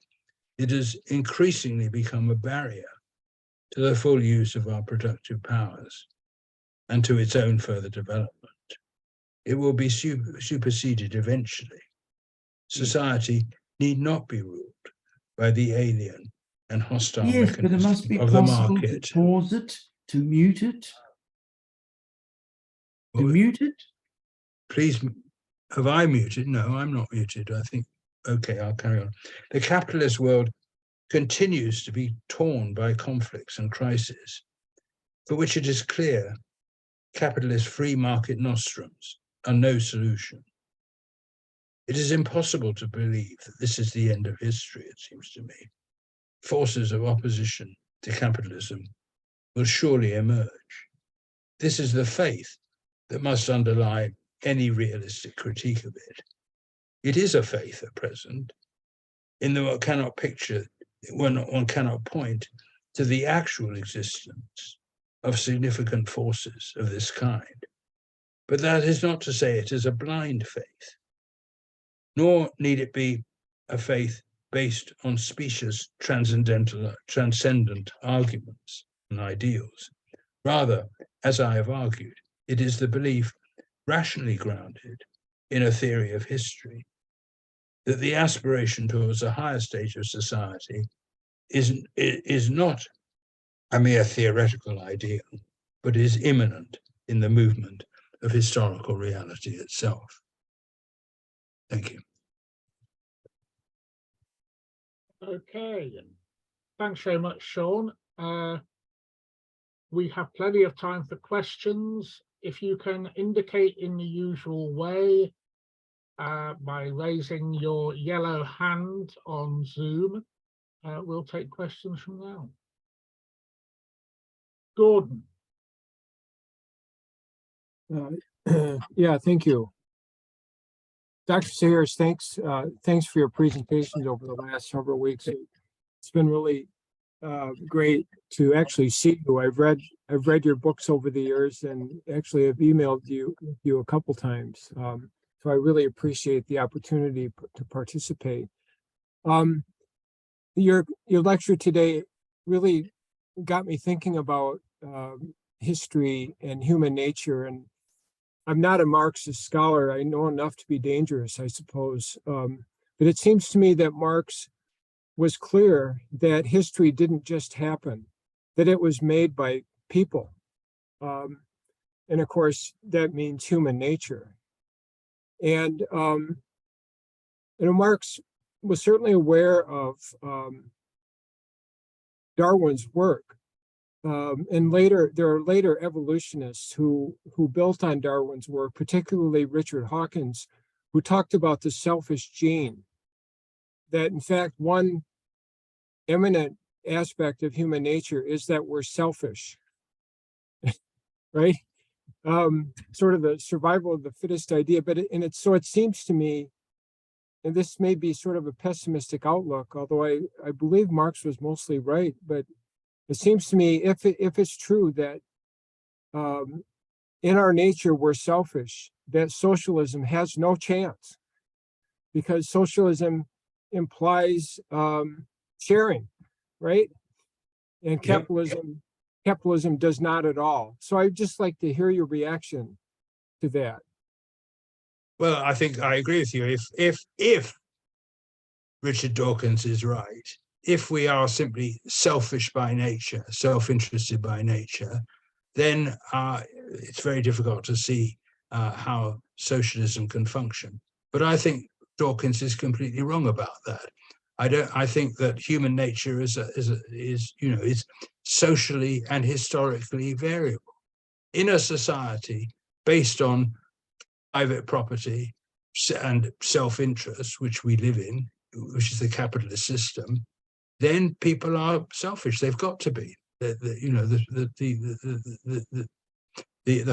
it has increasingly become a barrier to the full use of our productive powers and to its own further development. It will be superseded eventually. Society need not be ruled by the alien and hostile Yes, but it must mechanism be of the possible market. to pause it, to mute it, to Well, mute it. Please, have I muted? No, I'm not muted. I think, okay, I'll carry on. The capitalist world continues to be torn by conflicts and crises, for which it is clear capitalist free market nostrums are no solution. It is impossible to believe that this is the end of history, it seems to me. Forces of opposition to capitalism will surely emerge. This is the faith that must underlie any realistic critique of it. It is a faith at present, in that one cannot point to the actual existence of significant forces of this kind. But that is not to say it is a blind faith, nor need it be a faith based on specious transcendent arguments and ideals. Rather, as I have argued, it is the belief rationally grounded in a theory of history that the aspiration towards a higher stage of society is not a mere theoretical ideal, but is immanent in the movement of historical reality itself. Thank you. Okay, thanks very much, Sean. We have plenty of time for questions. If you can indicate in the usual way by raising your yellow hand on Zoom, we'll take questions from now. Gordon. Yeah, thank you. Dr. Sayers, thanks for your presentations over the last several weeks. It's been really great to actually see you. I've read your books over the years and actually have emailed you a couple times. So I really appreciate the opportunity to participate. Your lecture today really got me thinking about history and human nature, and I'm not a Marxist scholar. I know enough to be dangerous, I suppose. But it seems to me that Marx was clear that history didn't just happen, that it was made by people. And of course, that means human nature. And Marx was certainly aware of Darwin's work. And there are later evolutionists who built on Darwin's work, particularly Richard Hawkins, who talked about the selfish gene, that in fact, one eminent aspect of human nature is that we're selfish, right? Sort of the survival of the fittest idea, but it seems to me, and this may be sort of a pessimistic outlook, although I believe Marx was mostly right, but it seems to me if it's true that in our nature we're selfish, that socialism has no chance, because socialism implies sharing, right? And capitalism does not at all. So I'd just like to hear your reaction to that. Well, I think I agree with you. If Richard Dawkins is right. If we are simply selfish by nature, self-interested by nature, then it's very difficult to see how socialism can function. But I think Dawkins is completely wrong about that. I think that human nature is socially and historically variable. In a society based on private property and self-interest, which we live in, which is the capitalist system, then people are selfish. They've got to be. The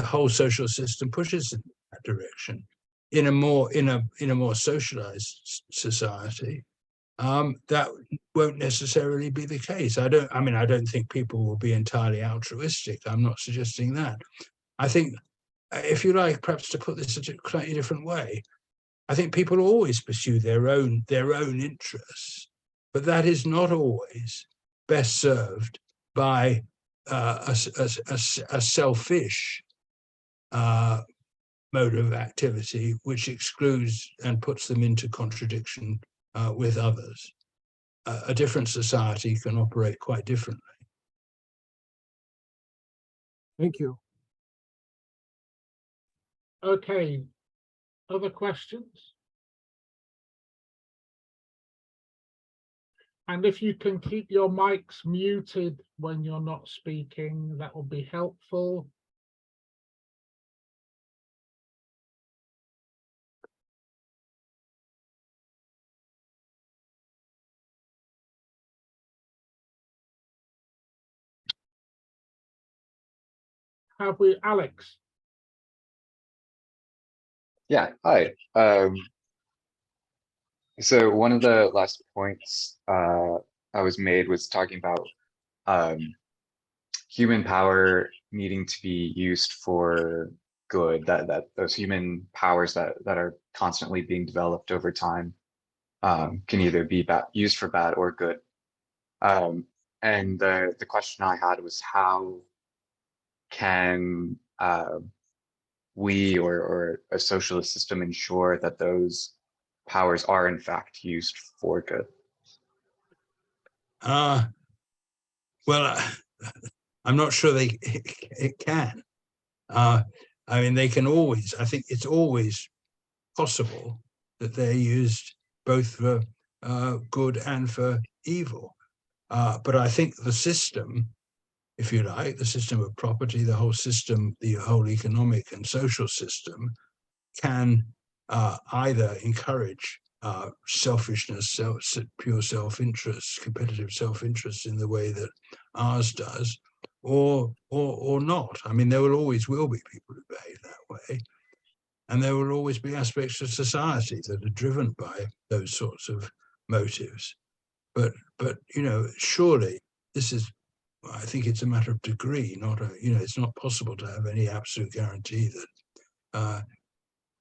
whole social system pushes in that direction. In a more socialized society, that won't necessarily be the case. I don't think people will be entirely altruistic. I'm not suggesting that. I think, if you like, perhaps to put this in a slightly different way, I think people always pursue their own interests, but that is not always best served by a selfish mode of activity, which excludes and puts them into contradiction with others. A different society can operate quite differently. Thank you. Okay, other questions? And if you can keep your mics muted when you're not speaking, that will be helpful. Have we, Alex? Yeah, hi. So one of the last points I was made was talking about human power needing to be used for good, that those human powers that are constantly being developed over time can either be used for bad or good. And the question I had was, how can we or a socialist system ensure that those powers are in fact used for good? Well, I'm not sure it can. I mean, they can always, I think it's always possible that they're used both for good and for evil. But I think the system, if you like, the system of property, the whole system, the whole economic and social system can either encourage selfishness, pure self-interest, competitive self-interest in the way that ours does, or not. I mean, there will be people who behave that way, and there will always be aspects of society that are driven by those sorts of motives. But surely this is, I think it's a matter of degree, not it's not possible to have any absolute guarantee that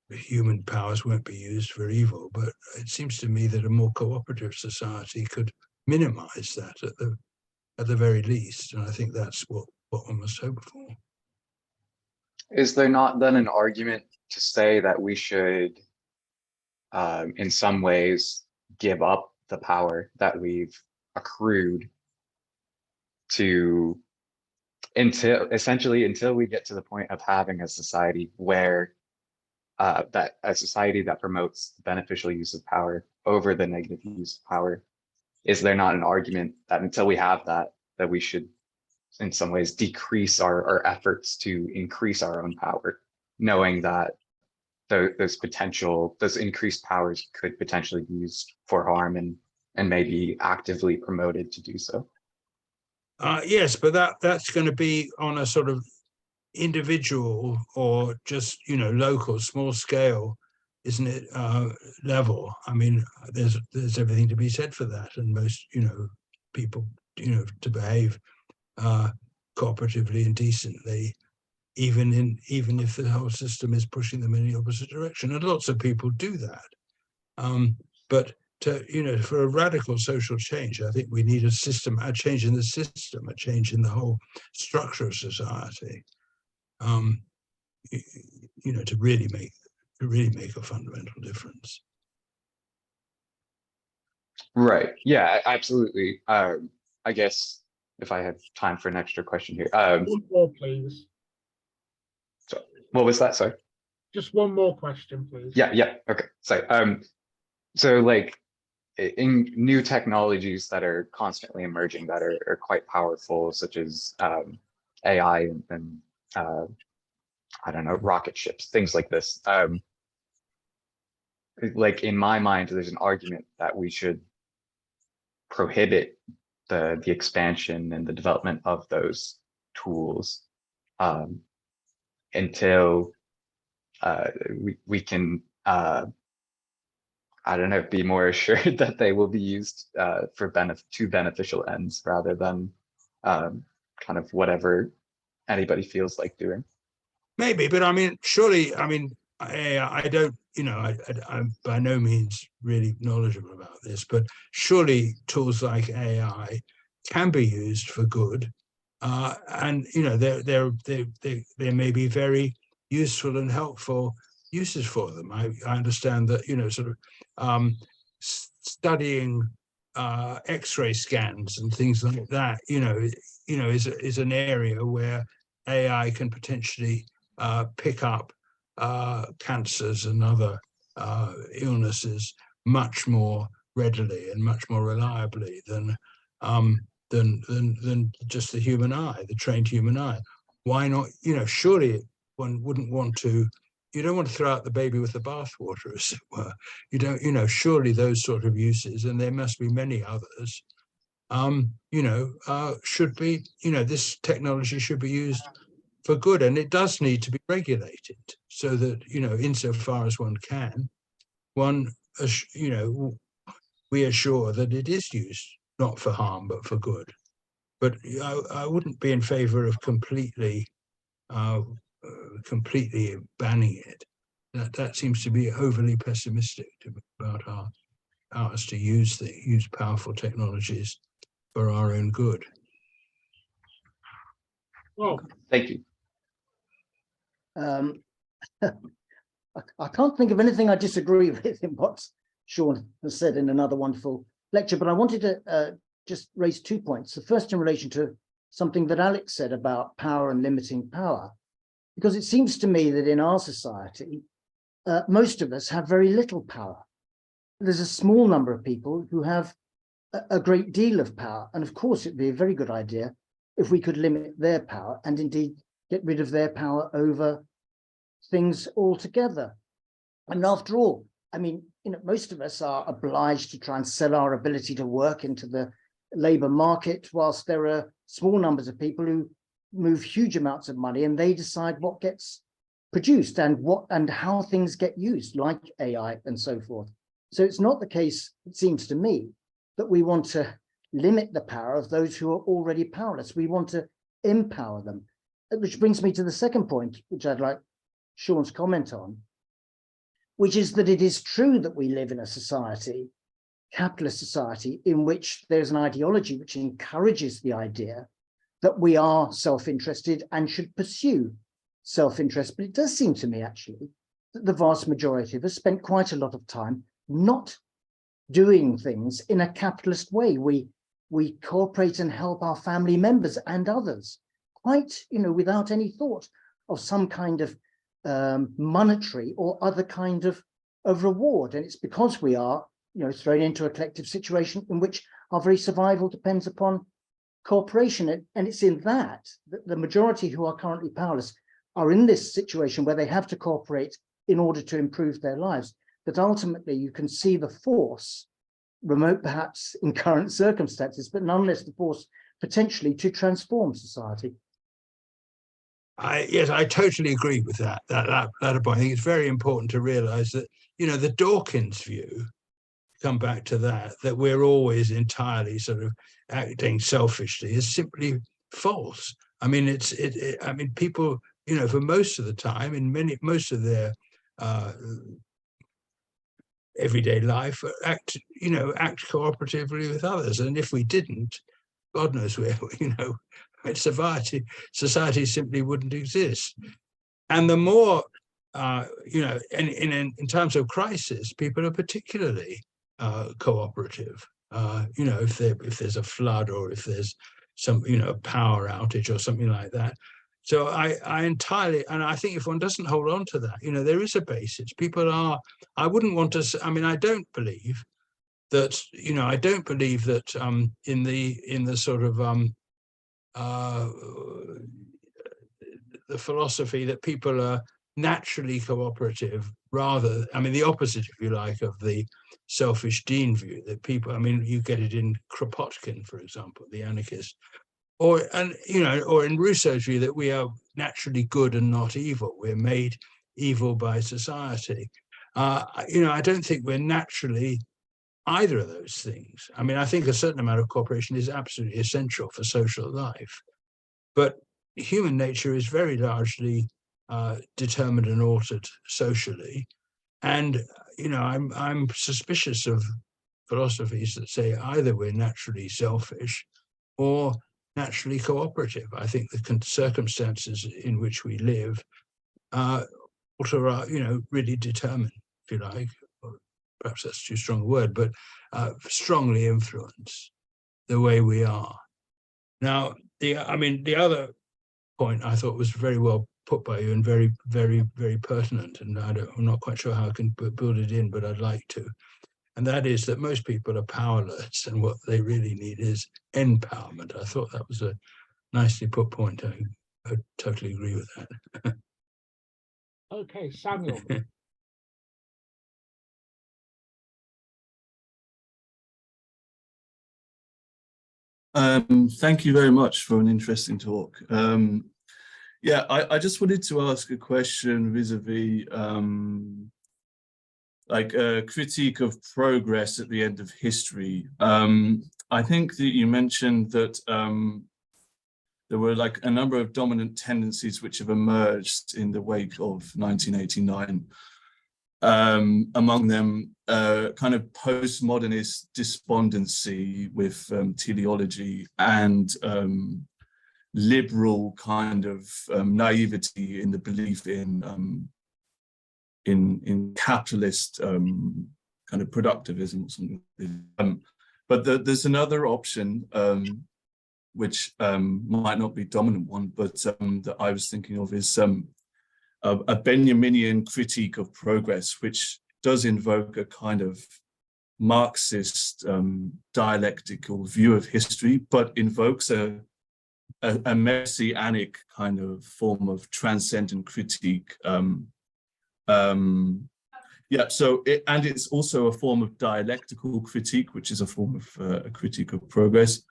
human powers won't be used for evil. But it seems to me that a more cooperative society could minimize that at the very least, and I think that's what one must hope for. Is there not then an argument to say that we should, in some ways, give up the power that we've accrued until we get to the point of having a society where that promotes beneficial use of power over the negative use of power? Is there not an argument that until we have that we should in some ways decrease our efforts to increase our own power, knowing that those increased powers could potentially be used for harm and maybe actively promoted to do so? Yes, but that's going to be on a sort of individual or just local, small scale, isn't it, level. I mean, there's everything to be said for that, and most people to behave cooperatively and decently, even if the whole system is pushing them in the opposite direction, and lots of people do that. But for a radical social change, I think we need a change in the system, a change in the whole structure of society. To really make a fundamental difference. Right. Yeah, absolutely. I guess if I have time for an extra question here. One more, please. So what was that? Sorry. Just one more question, please. Yeah. Okay. Sorry. So like in new technologies that are constantly emerging that are quite powerful, such as AI and I don't know, rocket ships, things like this. Like in my mind, there's an argument that we should prohibit the expansion and the development of those tools until we can I don't know, be more assured that they will be used for beneficial ends rather than kind of whatever anybody feels like doing. Maybe, but I mean, surely, I mean, I don't, I'm by no means really knowledgeable about this, but surely tools like AI can be used for good, and there may be very useful and helpful uses for them. I understand that sort of studying X-ray scans and things like that, is an area where AI can potentially pick up cancers and other illnesses much more readily and much more reliably than just the human eye, the trained human eye. Why not? Surely one wouldn't want to. You don't want to throw out the baby with the bathwater, as it were. You don't. Surely those sort of uses, and there must be many others. Should be. This technology should be used for good, and it does need to be regulated so that insofar as one can, we assure that it is used not for harm but for good. But I wouldn't be in favor of completely banning it. That seems to be overly pessimistic about ours to use powerful technologies for our own good. Well, Thank you. I can't think of anything I disagree with in what Sean has said in another wonderful lecture, but I wanted to just raise 2 points. The first in relation to something that Alex said about power and limiting power, because it seems to me that in our society, most of us have very little power. There's a small number of people who have a great deal of power. And of course, it'd be a very good idea if we could limit their power and indeed get rid of their power over things altogether. And after all, I mean, most of us are obliged to try and sell our ability to work into the labor market, whilst there are small numbers of people who move huge amounts of money and they decide what gets produced and how things get used, like AI and so forth. So it's not the case, it seems to me, that we want to limit the power of those who are already powerless. We want to empower them. Which brings me to the second point, which I'd like Sean's comment on, which is that it is true that we live in a society, capitalist society, in which there's an ideology which encourages the idea that we are self-interested and should pursue self-interest. But it does seem to me, actually, that the vast majority of us spent quite a lot of time not doing things in a capitalist way. We cooperate and help our family members and others, quite, without any thought of some kind of monetary or other kind of reward. And it's because we are, thrown into a collective situation in which our very survival depends upon cooperation. And it's in that the majority who are currently powerless are in this situation where they have to cooperate in order to improve their lives. That ultimately you can see the force, remote perhaps in current circumstances, but nonetheless the force potentially to transform society. Yes, I totally agree with that point. I think it's very important to realize that, the Dawkins view, come back to that we're always entirely sort of acting selfishly is simply false. I mean, I mean, people, for most of the time, in most of their everyday life, act cooperatively with others. And if we didn't, God knows where, society simply wouldn't exist. And the more, in times of crisis, people are particularly cooperative. if there's a flood or if there's some, a power outage or something like that. So I entirely, and I think if one doesn't hold on to that, there is a basis. People are, I wouldn't want to, I don't believe that, in the sort of, the philosophy that people are naturally cooperative, rather, the opposite, if you like, of the selfish Dean view, that people, you get it in Kropotkin, for example, the anarchist, or in Rousseau's view that we are naturally good and not evil. We're made evil by society. I don't think we're naturally either of those things. I think a certain amount of cooperation is absolutely essential for social life, but human nature is very largely determined and altered socially. And I'm suspicious of philosophies that say either we're naturally selfish or naturally cooperative. I think the circumstances in which we live alter our, really determine, if you like, or perhaps that's too strong a word, but strongly influence the way we are. Now, the other point I thought was very well put by you and very, very, very pertinent, and I'm not quite sure how I can build it in, but I'd like to. And that is that most people are powerless, and what they really need is empowerment. I thought that was a nicely put point. I totally agree with that. Okay, Samuel. Thank you very much for an interesting talk. Yeah, I just wanted to ask a question vis-a-vis like a critique of progress at the end of history. I think that you mentioned that there were like a number of dominant tendencies which have emerged in the wake of 1989. Among them, kind of postmodernist despondency with teleology and liberal kind of naivety in the belief in capitalist kind of productivism or something. But there's another option which might not be dominant one, but that I was thinking of is a Benjaminian critique of progress, which does invoke a kind of Marxist dialectical view of history, but invokes a messianic kind of form of transcendent critique. Yeah, so it's also a form of dialectical critique, which is a form of a critique of progress,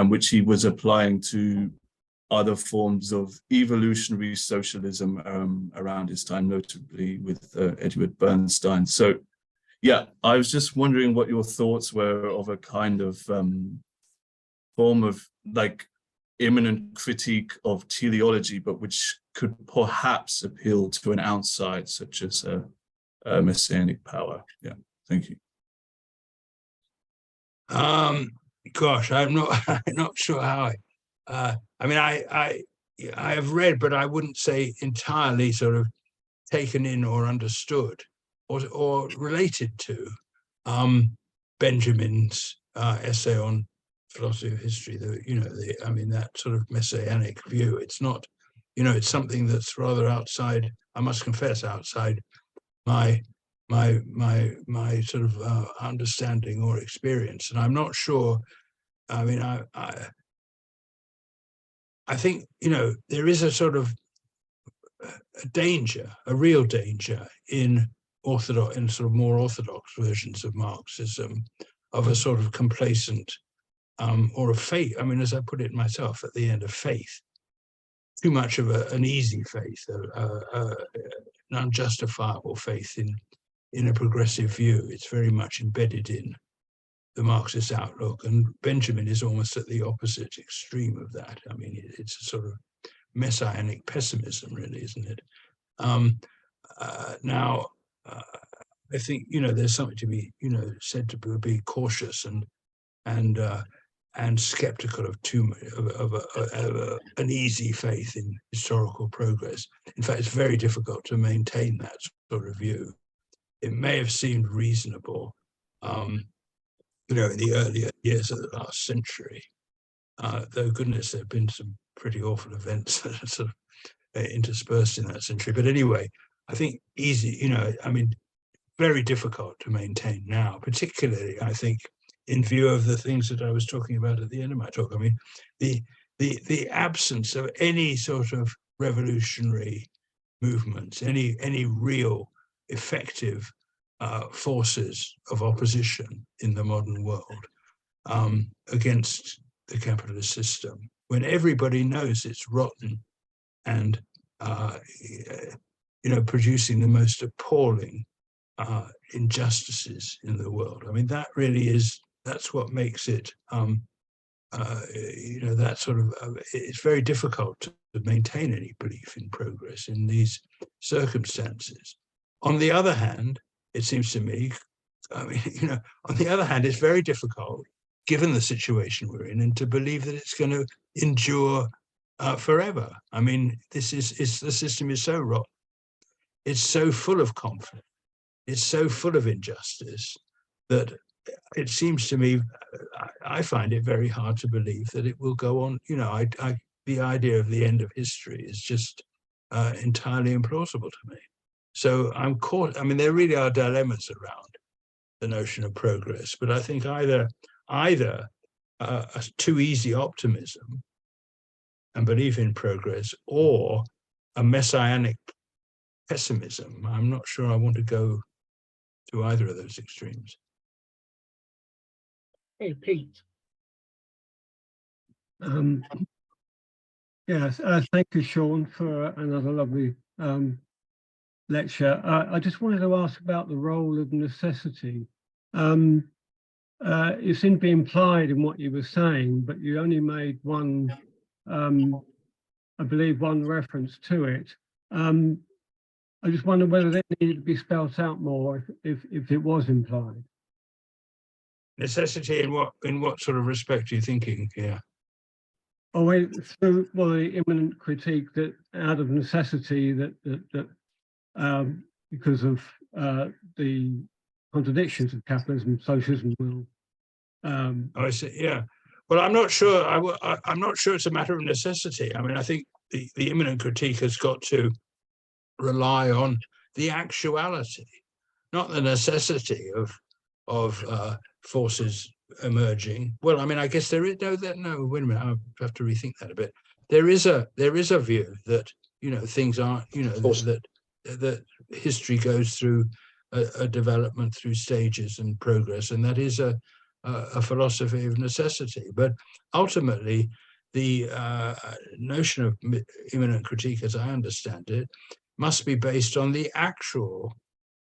which he was applying to other forms of evolutionary socialism around his time, notably with Edward Bernstein. So, yeah, I was just wondering what your thoughts were of a kind of form of like immanent critique of teleology, but which could perhaps appeal to an outside, such as a messianic power. Yeah, thank you. Gosh, I'm not sure how I have read, but I wouldn't say entirely sort of taken in or understood or related to Benjamin's essay on philosophy of history. That sort of messianic view. It's not, it's something that's rather outside. I must confess, outside my sort of understanding or experience, and I'm not sure. I think, there is a sort of a danger, a real danger in sort of more orthodox versions of Marxism, of a sort of complacent or a faith. As I put it myself at the end, of faith, too much of an easy faith, an unjustifiable faith in a progressive view. It's very much embedded in the Marxist outlook, and Benjamin is almost at the opposite extreme of that. It's a sort of messianic pessimism, really, isn't it? Now, I think there's something to be said to be cautious and skeptical of an easy faith in historical progress. In fact, it's very difficult to maintain that sort of view. It may have seemed reasonable in the earlier years of the last century. Though goodness, there have been some pretty awful events that are sort of interspersed in that century. But anyway, I think very difficult to maintain now, particularly, I think, in view of the things that I was talking about at the end of my talk. I mean, the absence of any sort of revolutionary movements, any real effective forces of opposition in the modern world against the capitalist system, when everybody knows it's rotten and producing the most appalling injustices in the world. I mean, that really that's what makes it that sort of it's very difficult to maintain any belief in progress in these circumstances. On the other hand, it seems to me, on the other hand, it's very difficult, given the situation we're in, and to believe that it's going to endure forever. I mean, the system is so rotten. It's so full of conflict. It's so full of injustice that it seems to me, I find it very hard to believe that it will go on. The idea of the end of history is just entirely implausible to me. So I'm caught. I mean, there really are dilemmas around the notion of progress, but I think either a too easy optimism and belief in progress, or a messianic pessimism. I'm not sure I want to go to either of those extremes. Hey, Pete. Yes, thank you, Sean, for another lovely lecture. I just wanted to ask about the role of necessity. It seemed to be implied in what you were saying, but you only made one, I believe, one reference to it. I just wonder whether that needed to be spelled out more if it was implied. Necessity in what sort of respect are you thinking here? Oh, through the immanent critique that out of necessity that because of the contradictions of capitalism, socialism will. I see. Yeah. Well, I'm not sure. I'm not sure it's a matter of necessity. I mean, I think the immanent critique has got to rely on the actuality, not the necessity of forces emerging. Well, I mean, I guess there is no. Wait a minute, I have to rethink that a bit. There is a view that things aren't that history goes through a development through stages and progress, and that is a philosophy of necessity. But ultimately, the notion of immanent critique, as I understand it, must be based on the actual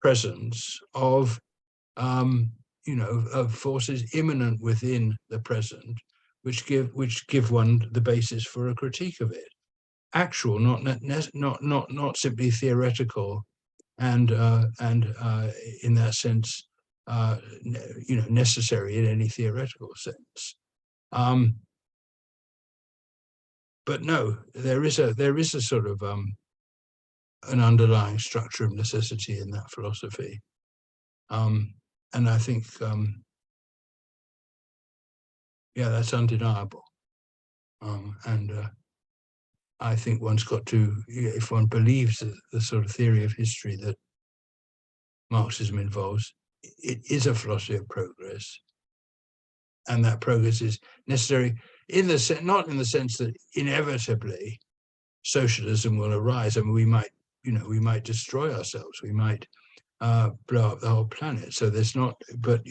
presence of of forces immanent within the present, which give one the basis for a critique of it. Actual, not simply theoretical, and in that sense, necessary in any theoretical sense. But no, there is a sort of an underlying structure of necessity in that philosophy. And I think, that's undeniable. And I think one's got to, if one believes the sort of theory of history that Marxism involves, it is a philosophy of progress. And that progress is necessary not in the sense that inevitably socialism will arise. I mean, we might destroy ourselves. We might blow up the whole planet. So there's not, but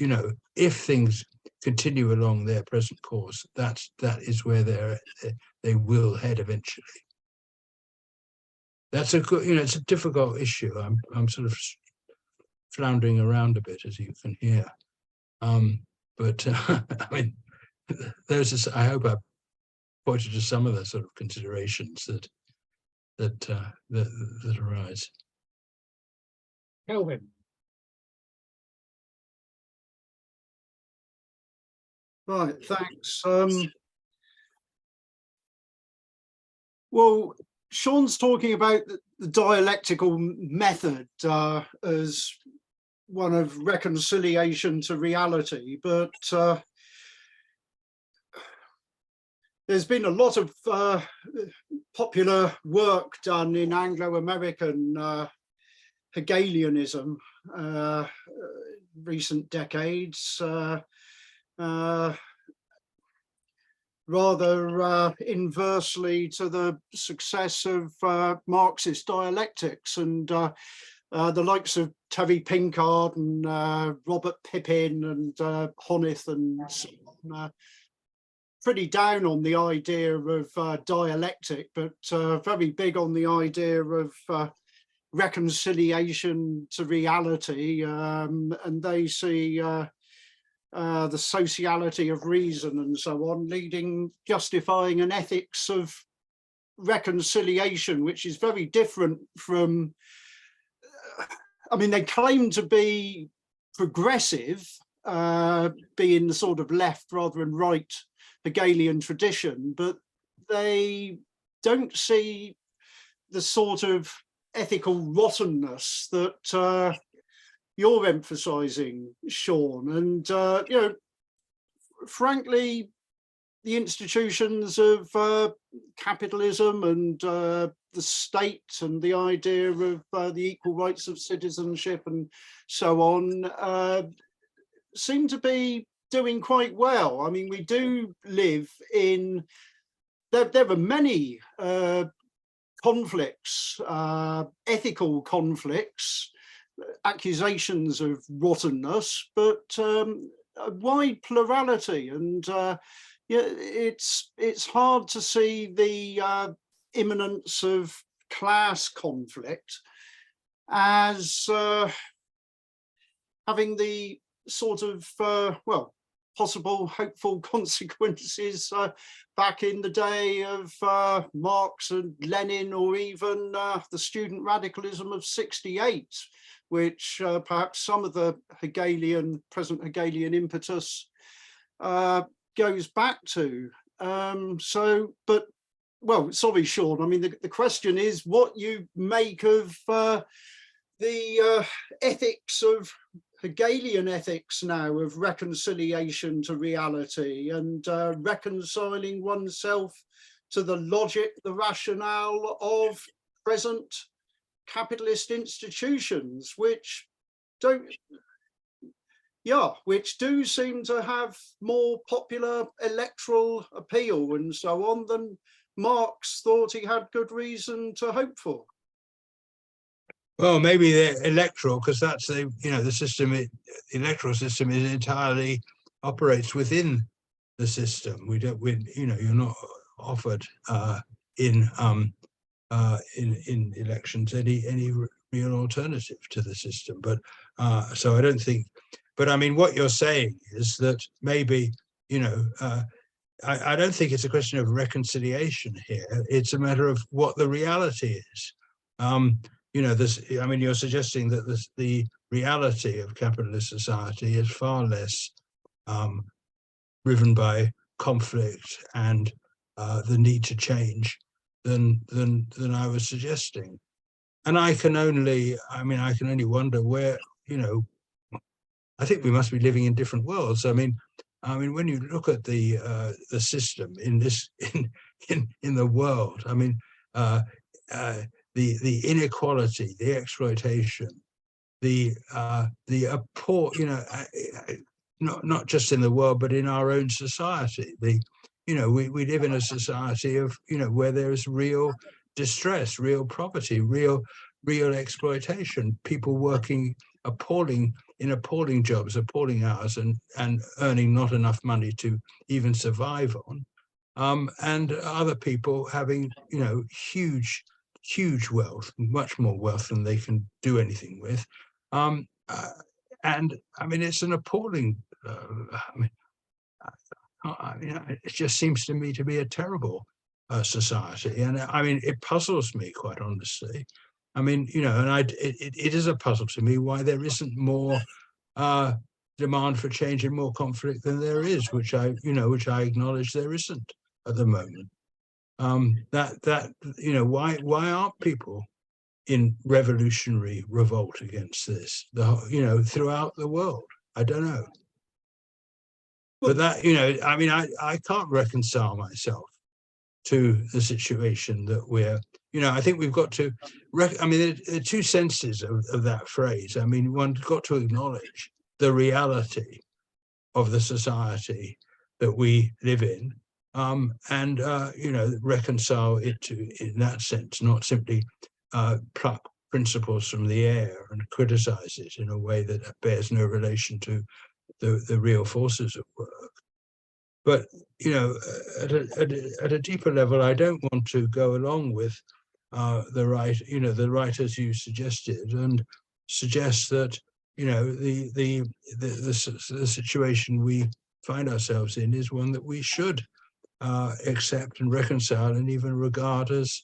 if things continue along their present course, that is where they will head eventually. That's a good, it's a difficult issue. I'm sort of floundering around a bit, as you can hear. But I mean, I hope I pointed to some of the sort of considerations that arise. Kelvin. Right, thanks. Well, Sean's talking about the dialectical method as one of reconciliation to reality, but there's been a lot of popular work done in Anglo-American Hegelianism recent decades, rather inversely to the success of Marxist dialectics, and the likes of Terry Pinkard and Robert Pippin and Honneth and pretty down on the idea of dialectic, but very big on the idea of reconciliation to reality, and they see the sociality of reason and so on, justifying an ethics of reconciliation, which is very different from, I mean, they claim to be progressive, being the sort of left rather than right Hegelian tradition, but they don't see the sort of ethical rottenness that you're emphasizing, Sean. And you know, frankly, the institutions of capitalism and the state and the idea of the equal rights of citizenship and so on seem to be doing quite well. I mean, we do live in, there are many conflicts, ethical conflicts, accusations of rottenness, but a wide plurality, and yeah, it's hard to see the immanence of class conflict as having the sort of well, possible hopeful consequences back in the day of Marx and Lenin, or even the student radicalism of '68, which perhaps some of the present Hegelian impetus goes back to. So, but, well, sorry, Sean, I mean, the question is what you make of the ethics of Hegelian ethics now of reconciliation to reality and reconciling oneself to the logic, the rationale of present capitalist institutions, which do seem to have more popular electoral appeal and so on than Marx thought he had good reason to hope for. Well, maybe they're electoral, because that's the, you know, the system, the electoral system is entirely operates within the system. You know, you're not offered in elections any real alternative to the system. But so I don't think, but I mean, what you're saying is that maybe, you know, I don't think it's a question of reconciliation here. It's a matter of what the reality is. You know, I mean, you're suggesting that the reality of capitalist society is far less driven by conflict and the need to change than I was suggesting. And I can only wonder where, you know, I think we must be living in different worlds. I mean, when you look at the system in the world, I mean, the inequality, the exploitation, the you know, not just in the world, but in our own society. You know, we live in a society of, you know, where there is real distress, real poverty, real exploitation, people working appalling jobs, appalling hours, and earning not enough money to even survive on, and other people having, you know, huge wealth, much more wealth than they can do anything with. And I mean, it's an appalling, it just seems to me to be a terrible society. And I mean, it puzzles me, quite honestly. I mean, you know, and it is a puzzle to me why there isn't more demand for change and more conflict than there is, which I acknowledge there isn't at the moment. That you know, why aren't people in revolutionary revolt against this, throughout the world. I don't know. But that, I mean, I can't reconcile myself to the situation that we're, I think we've got to, I mean, there are two senses of that phrase. I mean, one's got to acknowledge the reality of the society that we live in, and, reconcile it to, in that sense, not simply pluck principles from the air and criticize it in a way that bears no relation to the real forces of work. But, at a deeper level, I don't want to go along with the writers you suggested, and suggest that, the situation we find ourselves in is one that we should accept and reconcile and even regard as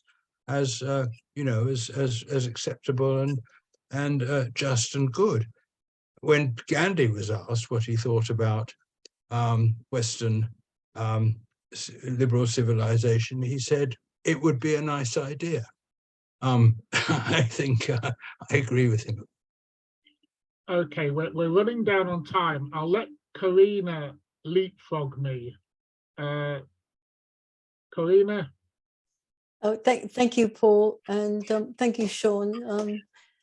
acceptable and just and good. When Gandhi was asked what he thought about Western liberal civilization, he said it would be a nice idea. I think I agree with him. Okay, we're running down on time. I'll let Karina leapfrog me. Karina? Oh, thank you, Paul, and thank you, Sean.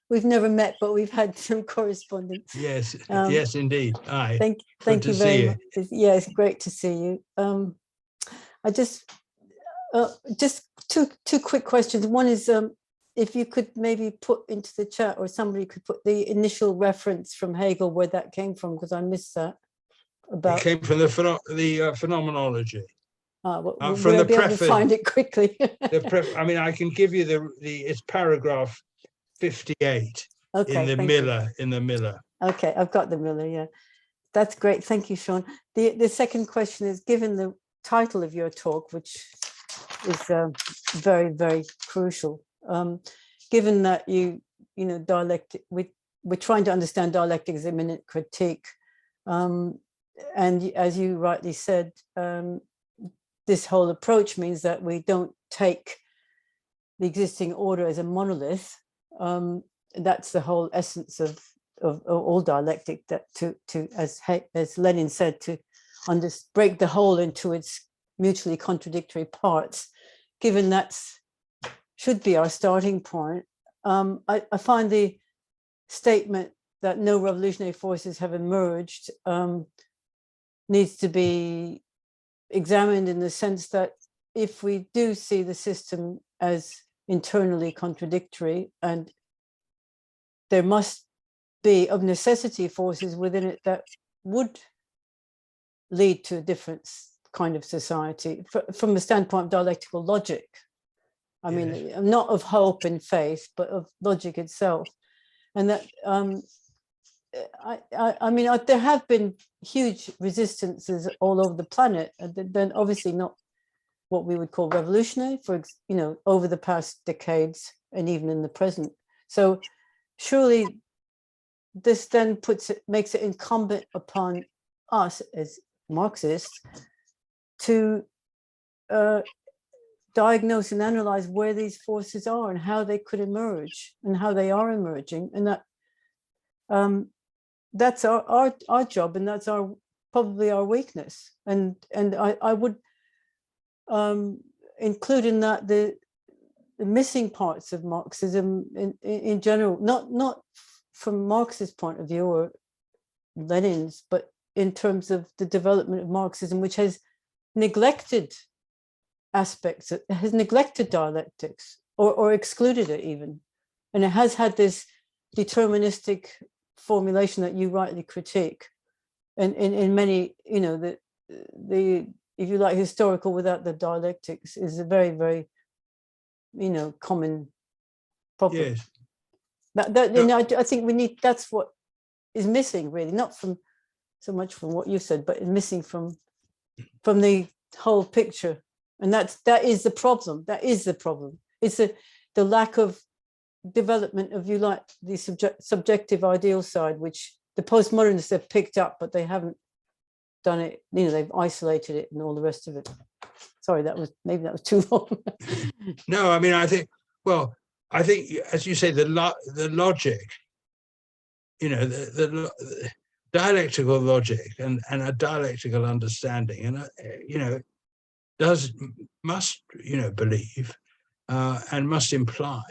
We've never met, but we've had some correspondence. Yes, yes, indeed. Aye. Thank you very much. Yeah, it's great to see you. I just two quick questions. One is if you could maybe put into the chat, or somebody could put the initial reference from Hegel, where that came from, because I missed that. It came from the phenomenology. Well, from the be able to preface. find it quickly. I mean, I can give you it's paragraph 58 Okay, in the Miller. Okay, I've got the Miller. Yeah, that's great. Thank you, Sean. The second question is, given the title of your talk, which is very, very crucial, given that dialectic, we're trying to understand dialectic as immanent critique, and as you rightly said, this whole approach means that we don't take the existing order as a monolith. That's the whole essence of all dialectic, that to as Lenin said, to break the whole into its mutually contradictory parts. Given that should be our starting point, I find the statement that no revolutionary forces have emerged needs to be examined, in the sense that if we do see the system as internally contradictory, and there must be of necessity forces within it that would lead to a different kind of society from the standpoint of dialectical logic. I mean, not of hope and faith, but of logic itself. And that I mean, there have been huge resistances all over the planet, and then obviously not what we would call revolutionary, over the past decades and even in the present. So surely this then makes it incumbent upon us as Marxists to diagnose and analyze where these forces are and how they could emerge and how they are emerging, and that that's our job, and that's probably our weakness. And I would include in that the missing parts of Marxism in general, not from Marx's point of view or Lenin's, but in terms of the development of Marxism, which has neglected aspects, it has neglected dialectics or excluded it even. And it has had this deterministic formulation that you rightly critique. And in many, the if you like, historical without the dialectics is a very, very, common problem. Yes. I think that's what is missing, really, not from so much from what you said, but missing from the whole picture. And that is the problem. That is the problem. It's the lack of development of, you like, the subjective ideal side, which the postmodernists have picked up, but they haven't done it. They've isolated it and all the rest of it. Sorry, maybe that was too long. No, I mean, I think, well, I think, as you say, the logic, the dialectical logic and a dialectical understanding, and must believe and must imply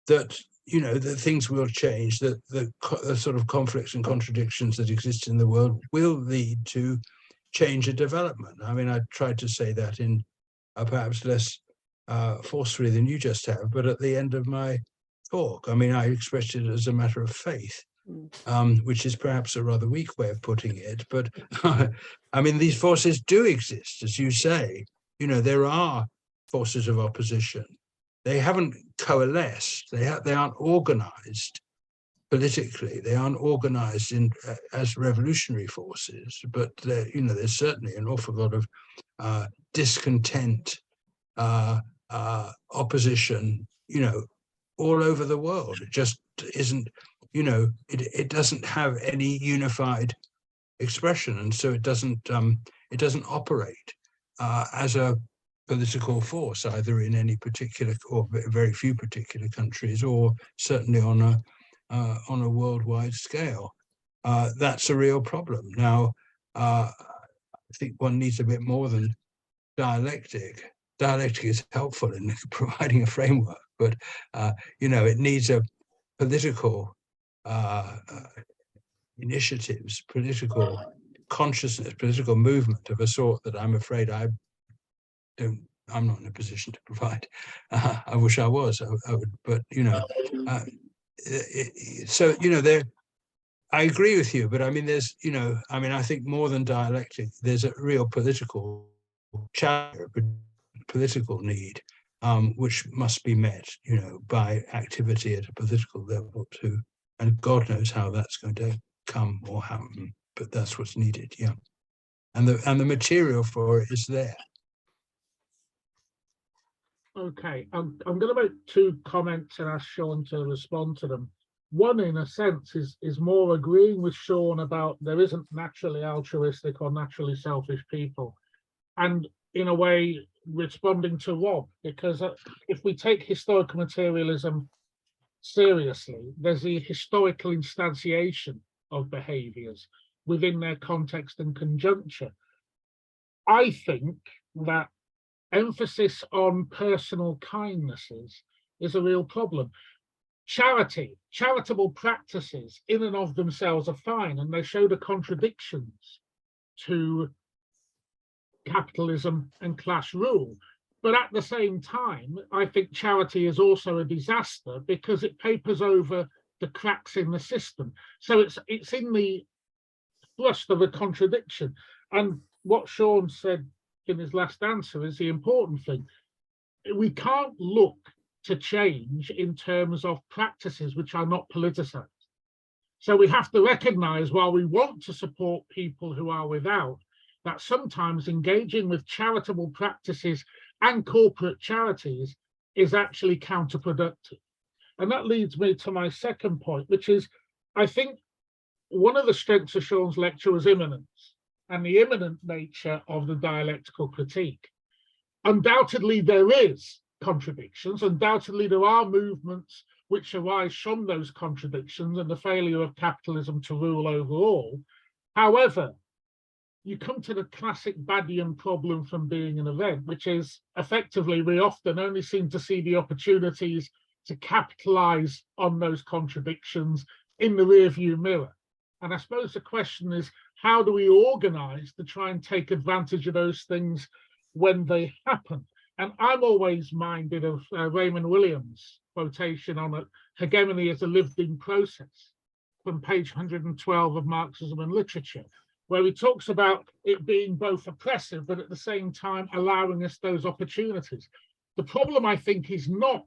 that that things will change, that the sort of conflicts and contradictions that exist in the world will lead to change and development. I mean, I tried to say that in perhaps less forcefully than you just have, but at the end of my talk, I mean, I expressed it as a matter of faith, which is perhaps a rather weak way of putting it. But I mean, these forces do exist, as you say. There are forces of opposition. They haven't coalesced. They aren't organized politically. They aren't organized as revolutionary forces. But there's certainly an awful lot of discontent, opposition, all over the world. It just isn't, it doesn't have any unified expression, and so it doesn't operate as a political force, either in any particular or very few particular countries, or certainly on a worldwide scale. That's a real problem. Now, I think one needs a bit more than dialectic. Dialectic is helpful in providing a framework, but it needs a political initiatives, political consciousness, political movement of a sort that I'm afraid I'm not in a position to provide. I wish I was. I would, but so there. I agree with you, but I mean, there's I think more than dialectic, there's a real political challenge, political need, which must be met, by activity at a political level too. And God knows how that's going to come or happen, but that's what's needed, yeah. And the material for it is there. Okay, I'm going to make two comments and ask Sean to respond to them. One, in a sense, is more agreeing with Sean about there isn't naturally altruistic or naturally selfish people, and in a way responding to Rob, because if we take historical materialism seriously, there's the historical instantiation of behaviors within their context and conjuncture. I think that emphasis on personal kindnesses is a real problem. Charitable practices in and of themselves are fine, and they show the contradictions to capitalism and class rule. But at the same time, I think charity is also a disaster because it papers over the cracks in the system. So it's in the thrust of a contradiction. And what Sean said in his last answer is the important thing. We can't look to change in terms of practices which are not politicized. So we have to recognize, while we want to support people who are without, that sometimes engaging with charitable practices and corporate charities is actually counterproductive. And that leads me to my second point, which is, I think one of the strengths of Sean's lecture was immanence and the immanent nature of the dialectical critique. Undoubtedly, there is contradictions. Undoubtedly, there are movements which arise from those contradictions and the failure of capitalism to rule overall. However, you come to the classic Badian problem from being an event, which is effectively we often only seem to see the opportunities to capitalize on those contradictions in the rearview mirror. And I suppose the question is, how do we organize to try and take advantage of those things when they happen? And I'm always minded of Raymond Williams' quotation on hegemony as a lived-in process from page 112 of Marxism and Literature, where he talks about it being both oppressive, but at the same time allowing us those opportunities. The problem, I think, is not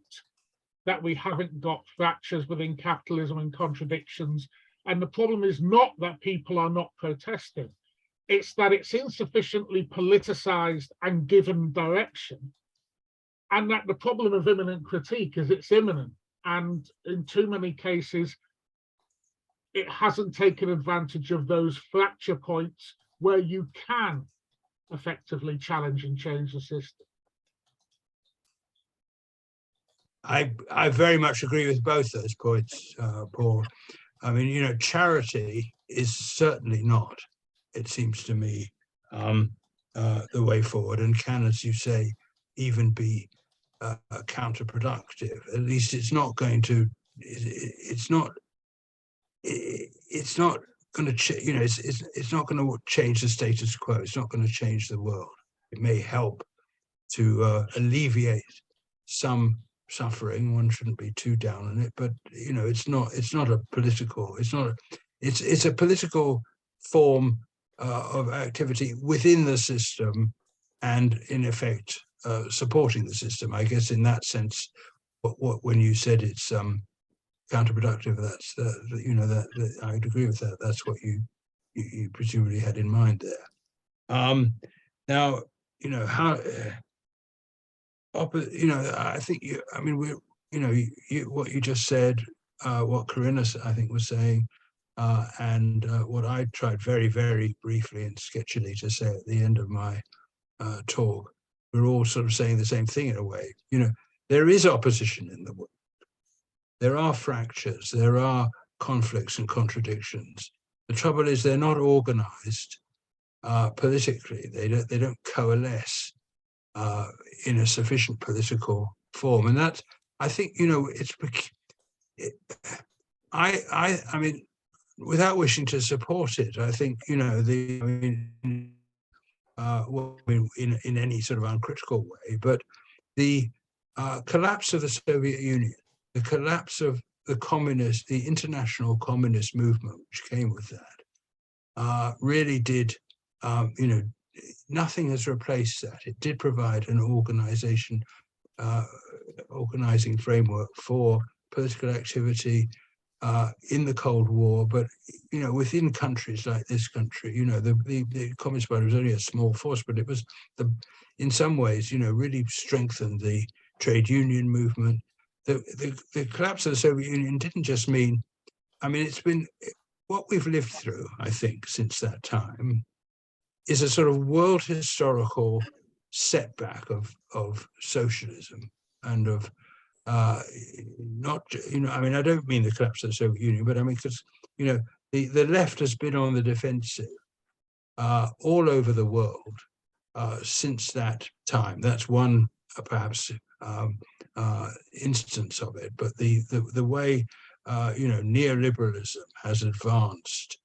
that we haven't got fractures within capitalism and contradictions, and the problem is not that people are not protesting. It's that it's insufficiently politicized and given direction, and that the problem of immanent critique is it's immanent, and in too many cases, it hasn't taken advantage of those fracture points where you can effectively challenge and change the system. I very much agree with both those points, Paul. I mean, you know, charity is certainly not, it seems to me, the way forward, and can, as you say, even be counterproductive. At least it's not going to. It's not going to. You know, it's not going to change the status quo. It's not going to change the world. It may help to alleviate some suffering. One shouldn't be too down on it, but you know, it's not a political. It's a political form of activity within the system, and in effect supporting the system. I guess in that sense, when you said it's counterproductive, that's you know that I'd agree with that. That's what you presumably had in mind there. Now, you know how. You know, I think I mean, you know, what you just said, what Corinna, I think, was saying, and what I tried very, very briefly and sketchily to say at the end of my talk, we're all sort of saying the same thing in a way. You know, there is opposition in the world. There are fractures. There are conflicts and contradictions. The trouble is they're not organized politically. They don't coalesce in a sufficient political form, and that, I think, you know, I mean, without wishing to support it, I think, you know, in any sort of uncritical way, but the collapse of the Soviet Union, the collapse of the international communist movement, which came with that, really did, you know, nothing has replaced that. It did provide an organizing framework for political activity in the Cold War, but you know, within countries like this country, you know, the Communist Party was only a small force, but it was in some ways, you know, really strengthened the trade union movement. The collapse of the Soviet Union didn't just mean, I mean, it's been what we've lived through, I think, since that time, is a sort of world historical setback of socialism and of not, you know, I mean, I don't mean the collapse of the Soviet Union, but I mean, because, you know, the left has been on the defensive all over the world since that time. That's one perhaps instance of it, but the way you know, neoliberalism has advanced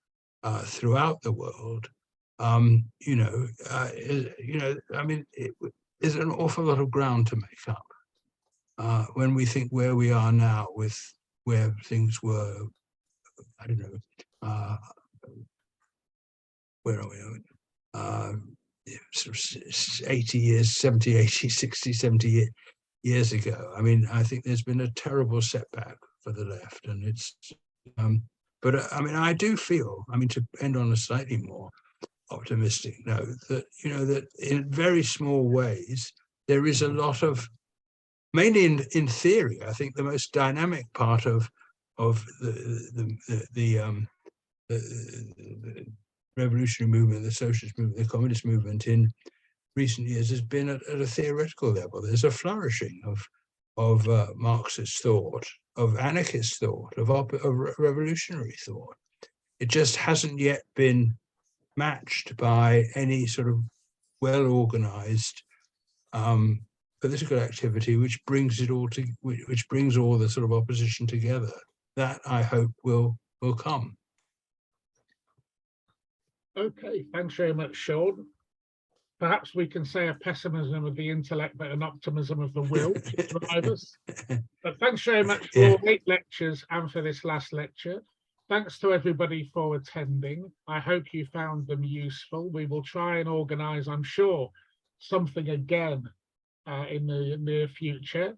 throughout the world, you know, I mean, there's an awful lot of ground to make up when we think where we are now with where things were. I don't know, where are we? Sort of 80 years, 70, 80, 60, 70 years ago. I mean, I think there's been a terrible setback for the left, and it's. But I mean, I do feel. I mean, to end on a slightly more optimistic note, that, you know, that in very small ways there is a lot of, mainly in theory, I think the most dynamic part of the revolutionary movement, the socialist movement, the communist movement in recent years has been at a theoretical level. There's a flourishing of Marxist thought, of anarchist thought, of revolutionary thought. It just hasn't yet been matched by any sort of well-organized political activity which brings it all to, which brings all the sort of opposition together. That, I hope, will come. Okay, thanks very much, Sean. Perhaps we can say a pessimism of the intellect, but an optimism of the will to drive us. But thanks very much for all 8 lectures and for this last lecture. Thanks to everybody for attending. I hope you found them useful. We will try and organise, I'm sure, something again in the near future.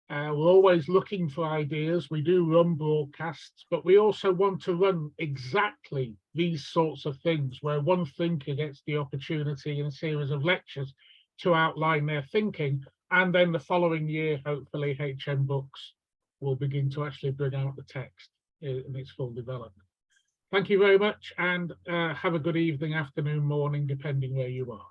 We're always looking for ideas. We do run broadcasts, but we also want to run exactly these sorts of things where one thinker gets the opportunity in a series of lectures to outline their thinking. And then the following year, hopefully, HM Books will begin to actually bring out the text in its full development. Thank you very much, and have a good evening, afternoon, morning, depending where you are.